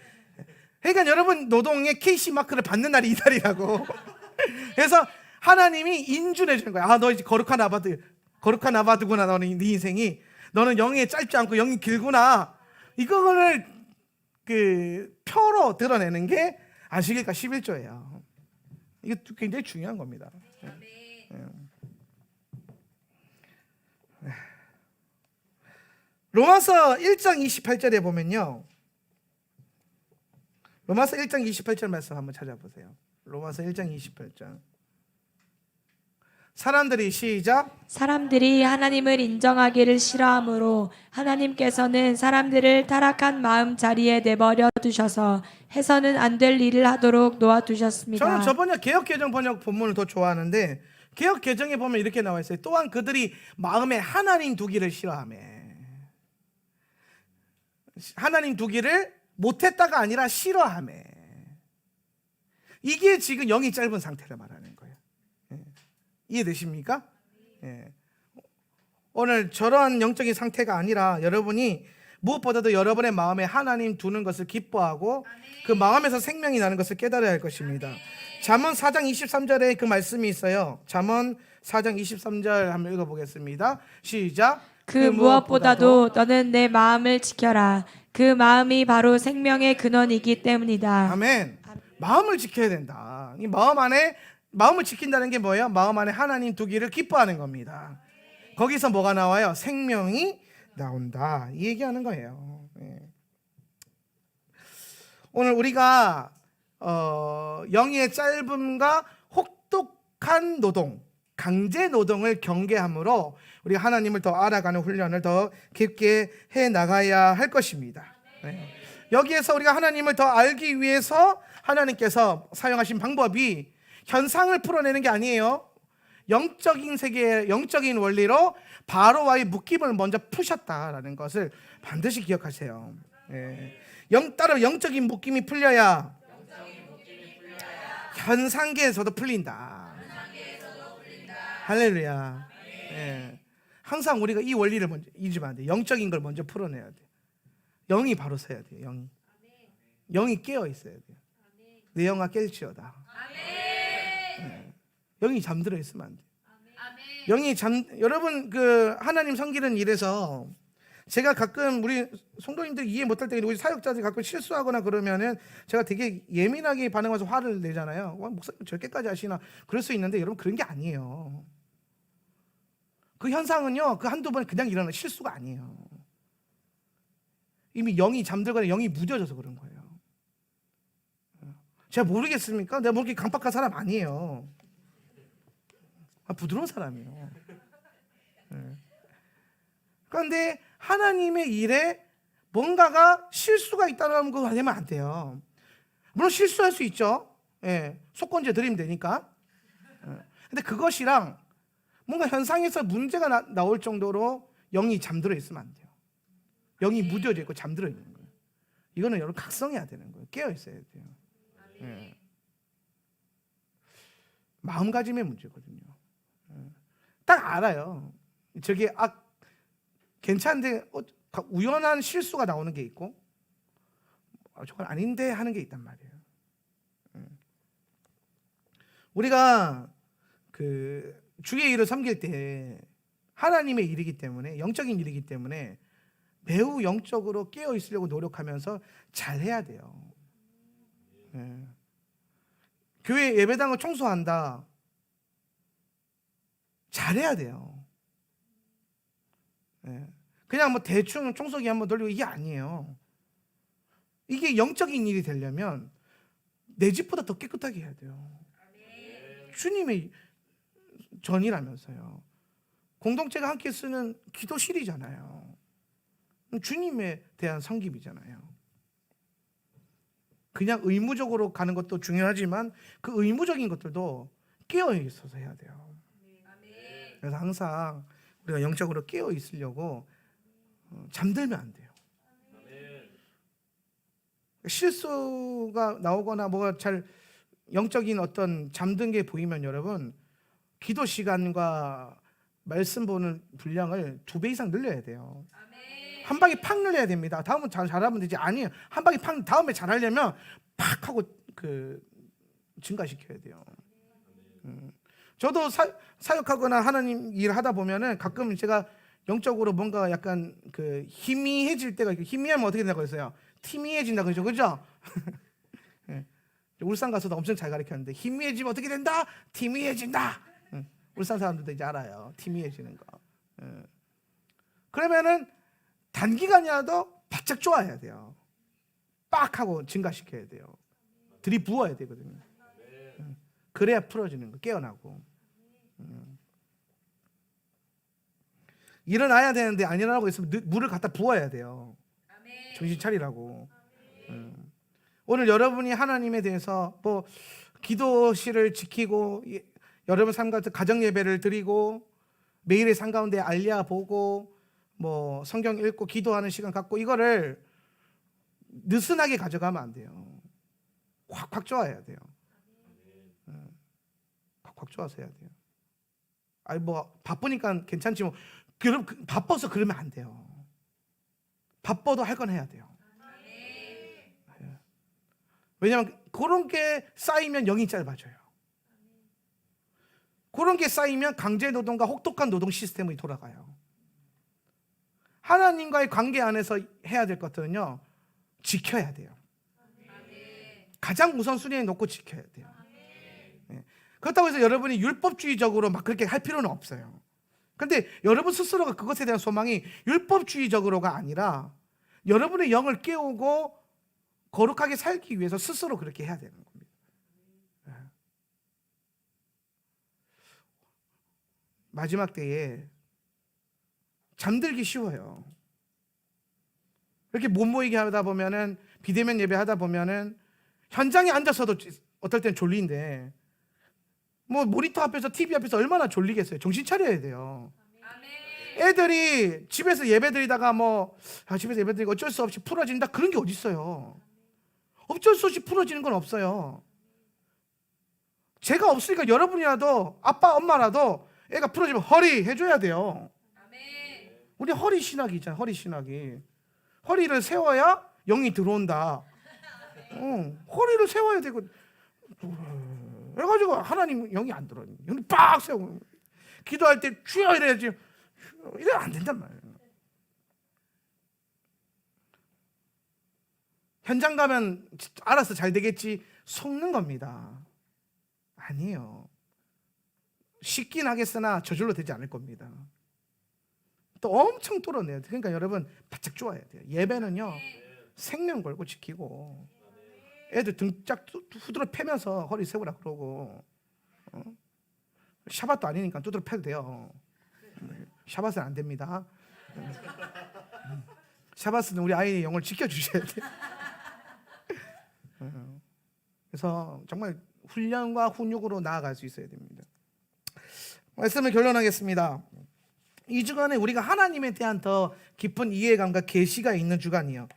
Speaker 1: 그러니까 여러분 노동에 KC 마크를 받는 날이 이날이라고. 그래서 하나님이 인준해 주는 거야. 아, 너 이제 거룩한 아바드구나. 너는 네 인생이, 너는 영이 짧지 않고 영이 길구나. 이거를 표로 드러내는 게 안식일과 11조예요. 이게 굉장히 중요한 겁니다. 로마서 1장 28절에 보면요, 로마서 1장 28절 말씀 한번 찾아보세요. 로마서 1장 28절. 사람들이
Speaker 2: 하나님을 인정하기를 싫어하므로 하나님께서는 사람들을 타락한 마음 자리에 내버려 두셔서 해서는 안 될 일을 하도록 놓아두셨습니다.
Speaker 1: 저는 저번에 개역개정 번역 본문을 더 좋아하는데, 개역개정에 보면 이렇게 나와 있어요. 또한 그들이 마음에 하나님 두기를 싫어하며. 하나님 두기를 못했다가 아니라 싫어하며. 이게 지금 영이 짧은 상태를 말하는 거예요. 이해되십니까? 예. 오늘 저러한 영적인 상태가 아니라 여러분이 무엇보다도 여러분의 마음에 하나님 두는 것을 기뻐하고 그 마음에서 생명이 나는 것을 깨달아야 할 것입니다. 잠언 4장 23절에 그 말씀이 있어요. 잠언 4장 23절 한번 읽어보겠습니다. 시작.
Speaker 2: 그 무엇보다도 너는 내 마음을 지켜라. 그 마음이 바로 생명의 근원이기 때문이다.
Speaker 1: 아멘. 마음을 지켜야 된다. 이 마음 안에, 마음을 지킨다는 게 뭐예요? 마음 안에 하나님 두기를 기뻐하는 겁니다. 거기서 뭐가 나와요? 생명이 나온다. 이 얘기하는 거예요. 예. 오늘 우리가 영의 짧음과 혹독한 노동, 강제 노동을 경계함으로 우리가 하나님을 더 알아가는 훈련을 더 깊게 해 나가야 할 것입니다. 네. 여기에서 우리가 하나님을 더 알기 위해서 하나님께서 사용하신 방법이 현상을 풀어내는 게 아니에요. 영적인 세계, 영적인 원리로 바로와의 묶임을 먼저 푸셨다라는 것을 반드시 기억하세요. 네. 따로 영적인 묶임이 풀려야 현상계에서도 풀린다. 할렐루야. 예. 항상 우리가 이 원리를 먼저 잊으면 안 돼. 영적인 걸 먼저 풀어내야 돼. 영이 바로 서야 돼. 영이 깨어 있어야 돼. 내 영아 깰지어다. 예. 영이 잠들어 있으면 안 돼. 여러분 그 하나님 섬기는 일에서 제가 가끔 우리 성도님들 이해 못할 때 우리 사역자들이 가끔 실수하거나 그러면은 제가 되게 예민하게 반응해서 화를 내잖아요. 목사님 저렇게까지 하시나 그럴 수 있는데 여러분 그런 게 아니에요. 그 현상은요 그 한두 번 그냥 일어나는 실수가 아니에요. 이미 영이 잠들거나 영이 무뎌져서 그런 거예요. 제가 모르겠습니까? 내가 뭐 이렇게 강박한 사람 아니에요. 부드러운 사람이에요. 그런데 하나님의 일에 뭔가가 실수가 있다는 거 되면 안 돼요. 물론 실수할 수 있죠. 예, 속건제 드리면 되니까. 근데 그것이랑 뭔가 현상에서 문제가 나올 정도로 영이 잠들어 있으면 안 돼요. 영이 무뎌져 있고 잠들어 있는 거예요. 이거는 여러분 각성해야 되는 거예요. 깨어 있어야 돼요. 예. 마음가짐의 문제거든요. 딱 알아요. 저게 괜찮은데 우연한 실수가 나오는 게 있고 저건 아닌데 하는 게 있단 말이에요. 우리가 그 주의 일을 섬길 때 하나님의 일이기 때문에 영적인 일이기 때문에 매우 영적으로 깨어 있으려고 노력하면서 잘 해야 돼요. 교회 예배당을 청소한다. 잘해야 돼요. 그냥 뭐 대충 청소기 한번 돌리고 이게 아니에요. 이게 영적인 일이 되려면 내 집보다 더 깨끗하게 해야 돼요. 주님의 전이라면서요. 공동체가 함께 쓰는 기도실이잖아요. 주님에 대한 섬김이잖아요. 그냥 의무적으로 가는 것도 중요하지만 그 의무적인 것들도 깨어 있어서 해야 돼요. 그래서 항상 우리가 영적으로 깨어 있으려고 잠들면 안 돼요. 실수가 나오거나 뭐가 잘 영적인 어떤 잠든 게 보이면 여러분 기도 시간과 말씀 보는 분량을 2배 이상 늘려야 돼요. 한 방에 팍 늘려야 됩니다. 다음은 잘하면 되지. 아니에요. 한 방에 팍 다음에 잘하려면 팍 하고 증가시켜야 돼요. 저도 사역하거나 하나님 일 하다 보면은 가끔 제가 영적으로 뭔가 약간 그 희미해질 때가 있고 희미하면 어떻게 된다고 했어요? 티미해진다고 그러죠, 그죠? 울산 가서도 엄청 잘 가르쳤는데 희미해지면 어떻게 된다? 티미해진다. 울산 사람들도 이제 알아요. 티미해지는 거. 그러면은 단기간이라도 바짝 좋아야 돼요. 빡 하고 증가시켜야 돼요. 들이부어야 되거든요. 그래야 풀어지는 거, 깨어나고. 일어나야 되는데 안 일어나고 있으면 물을 갖다 부어야 돼요. 정신 차리라고. 오늘 여러분이 하나님에 대해서 뭐 기도실을 지키고 여러분 삶 같은 가정 예배를 드리고 매일의 삶 가운데 알리아 보고 뭐 성경 읽고 기도하는 시간 갖고 이거를 느슨하게 가져가면 안 돼요. 확 좋아해야 돼요. 확 좋아서 해야 돼요. 아니 뭐 바쁘니까 괜찮지 뭐 바빠서 그러면 안 돼요. 바빠도 할 건 해야 돼요. 왜냐하면 그런 게 쌓이면 영이 짧아져요. 그런 게 쌓이면 강제 노동과 혹독한 노동 시스템이 돌아가요. 하나님과의 관계 안에서 해야 될 것들은요, 지켜야 돼요. 가장 우선순위에 놓고 지켜야 돼요. 네. 그렇다고 해서 여러분이 율법주의적으로 막 그렇게 할 필요는 없어요. 근데 여러분 스스로가 그것에 대한 소망이 율법주의적으로가 아니라 여러분의 영을 깨우고 거룩하게 살기 위해서 스스로 그렇게 해야 되는 겁니다. 네. 마지막 때에 잠들기 쉬워요. 이렇게 못 모이게 하다 보면은, 비대면 예배 하다 보면은 현장에 앉아서도 어떨 땐 졸린데 뭐 모니터 앞에서 TV 앞에서 얼마나 졸리겠어요. 정신 차려야 돼요. 애들이 집에서 예배 드리다가 집에서 예배 드리고 어쩔 수 없이 풀어진다, 그런 게 어디 있어요. 어쩔 수 없이 풀어지는 건 없어요. 제가 없으니까 여러분이라도, 아빠 엄마라도 애가 풀어지면 허리 해줘야 돼요. 우리 허리 신학이잖아. 허리 신학이 허리를 세워야 영이 들어온다. 허리를 세워야 되고, 그래가지고 하나님 영이 안 들어. 영이 빡 세우고 기도할 때 주여 이래야지. 이래 안 된단 말이에요. 현장 가면 알아서 잘 되겠지 속는 겁니다. 아니에요. 쉽긴 하겠으나 저절로 되지 않을 겁니다. 또 엄청 뚫어내야 돼요. 그러니까 여러분 바짝 좋아야 돼요. 예배는요, 생명 걸고 지키고, 애들 등짝 후드러 패면서 허리 세우라 그러고, 샤밧도 아니니까 두드러 패도 돼요. 샤밧은 안 됩니다. 샤밧은 우리 아이의 영을 지켜주셔야 돼요. 그래서 정말 훈련과 훈육으로 나아갈 수 있어야 됩니다. 말씀을 결론하겠습니다. 이 주간에 우리가 하나님에 대한 더 깊은 이해감과 계시가 있는 주간이요,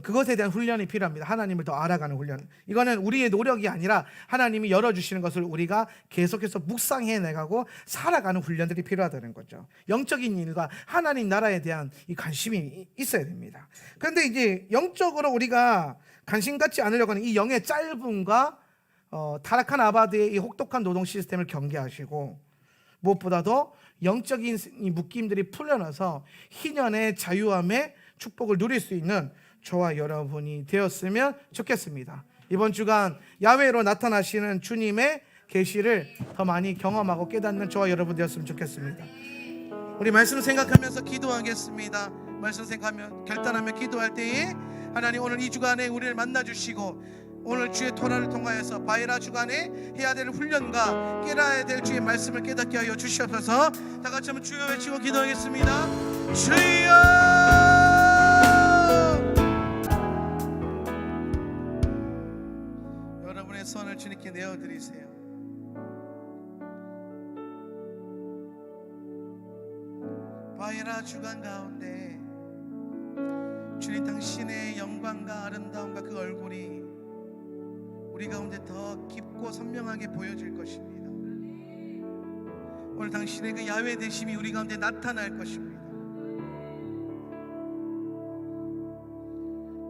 Speaker 1: 그것에 대한 훈련이 필요합니다. 하나님을 더 알아가는 훈련. 이거는 우리의 노력이 아니라 하나님이 열어주시는 것을 우리가 계속해서 묵상해 나가고 살아가는 훈련들이 필요하다는 거죠. 영적인 일과 하나님 나라에 대한 이 관심이 있어야 됩니다. 그런데 이제 영적으로 우리가 관심 갖지 않으려고 하는 이 영의 짧음과 타락한 아바드의 이 혹독한 노동 시스템을 경계하시고, 무엇보다도 영적인 이 묶임들이 풀려나서 희년의 자유함의 축복을 누릴 수 있는 저와 여러분이 되었으면 좋겠습니다. 이번 주간 야훼로 나타나시는 주님의 계시를 더 많이 경험하고 깨닫는 저와 여러분 되었으면 좋겠습니다. 우리 말씀을 생각하면서 기도하겠습니다. 말씀 생각하며 결단하며 기도할 때에 하나님 오늘 이 주간에 우리를 만나주시고, 오늘 주의 토라를 통하여서 바에라 주간에 해야 될 훈련과 깨달아야 될 주의 말씀을 깨닫게 하여 주시옵소서. 다 같이 한번 주여 외치고 기도하겠습니다. 주여! 여러분의 손을 주님께 내어드리세요. 바에라 주간 가운데 주님 당신의 영광과 아름다움과 그 얼굴이 우리 가운데 더 깊고 선명하게 보여질 것입니다. 오늘 당신의 그 야훼 되심이 우리 가운데 나타날 것입니다.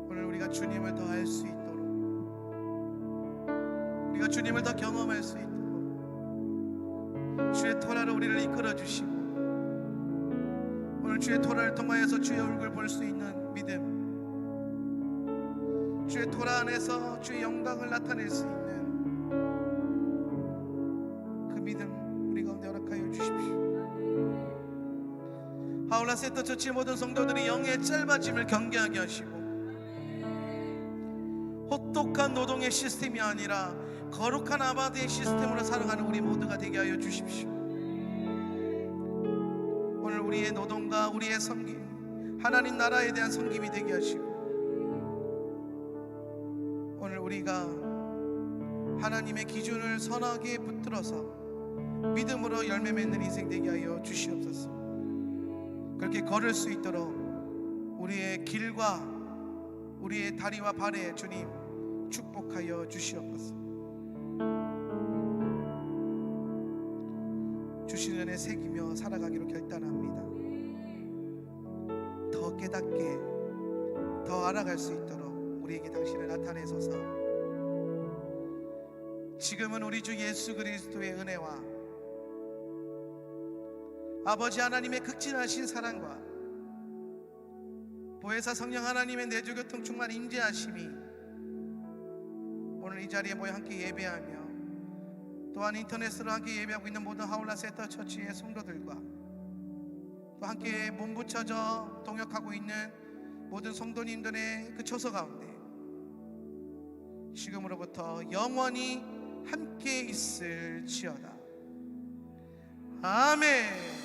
Speaker 1: 오늘 우리가 주님을 더 알 수 있도록, 우리가 주님을 더 경험할 수 있도록 주의 토라로 우리를 이끌어 주시고, 오늘 주의 토라를 통하여서 주의 얼굴을 볼 수 있는 믿음, 주의 토라 안에서 주의 영광을 나타낼 수 있는 그 믿음 우리 가운데 허락하여 주십시오. 하울라 세터 처치 모든 성도들이 영의 짧아짐을 경계하게 하시고, 혹독한 노동의 시스템이 아니라 거룩한 아바드의 시스템으로 살아가는 우리 모두가 되게 하여 주십시오. 오늘 우리의 노동과 우리의 섬김, 하나님 나라에 대한 섬김이 되게 하시고, 오늘 우리가 하나님의 기준을 선하게 붙들어서 믿음으로 열매 맺는 인생 되게 하여 주시옵소서. 그렇게 걸을 수 있도록 우리의 길과 우리의 다리와 발에 주님 축복하여 주시옵소서. 주신 은혜 새기며 살아가기로 결단합니다. 더 깨닫게, 더 알아갈 수 있도록 우리에게 당신을 나타내소서. 지금은 우리 주 예수 그리스도의 은혜와 아버지 하나님의 극진하신 사랑과 보혜사 성령 하나님의 내주교통 충만 임재하심이 오늘 이 자리에 모여 함께 예배하며 또한 인터넷으로 함께 예배하고 있는 모든 하울라 세터 처치의 성도들과 또 함께 몸부쳐져 동역하고 있는 모든 성도님들의 그 처소 가운데 지금으로부터 영원히 함께 있을지어다. 아멘.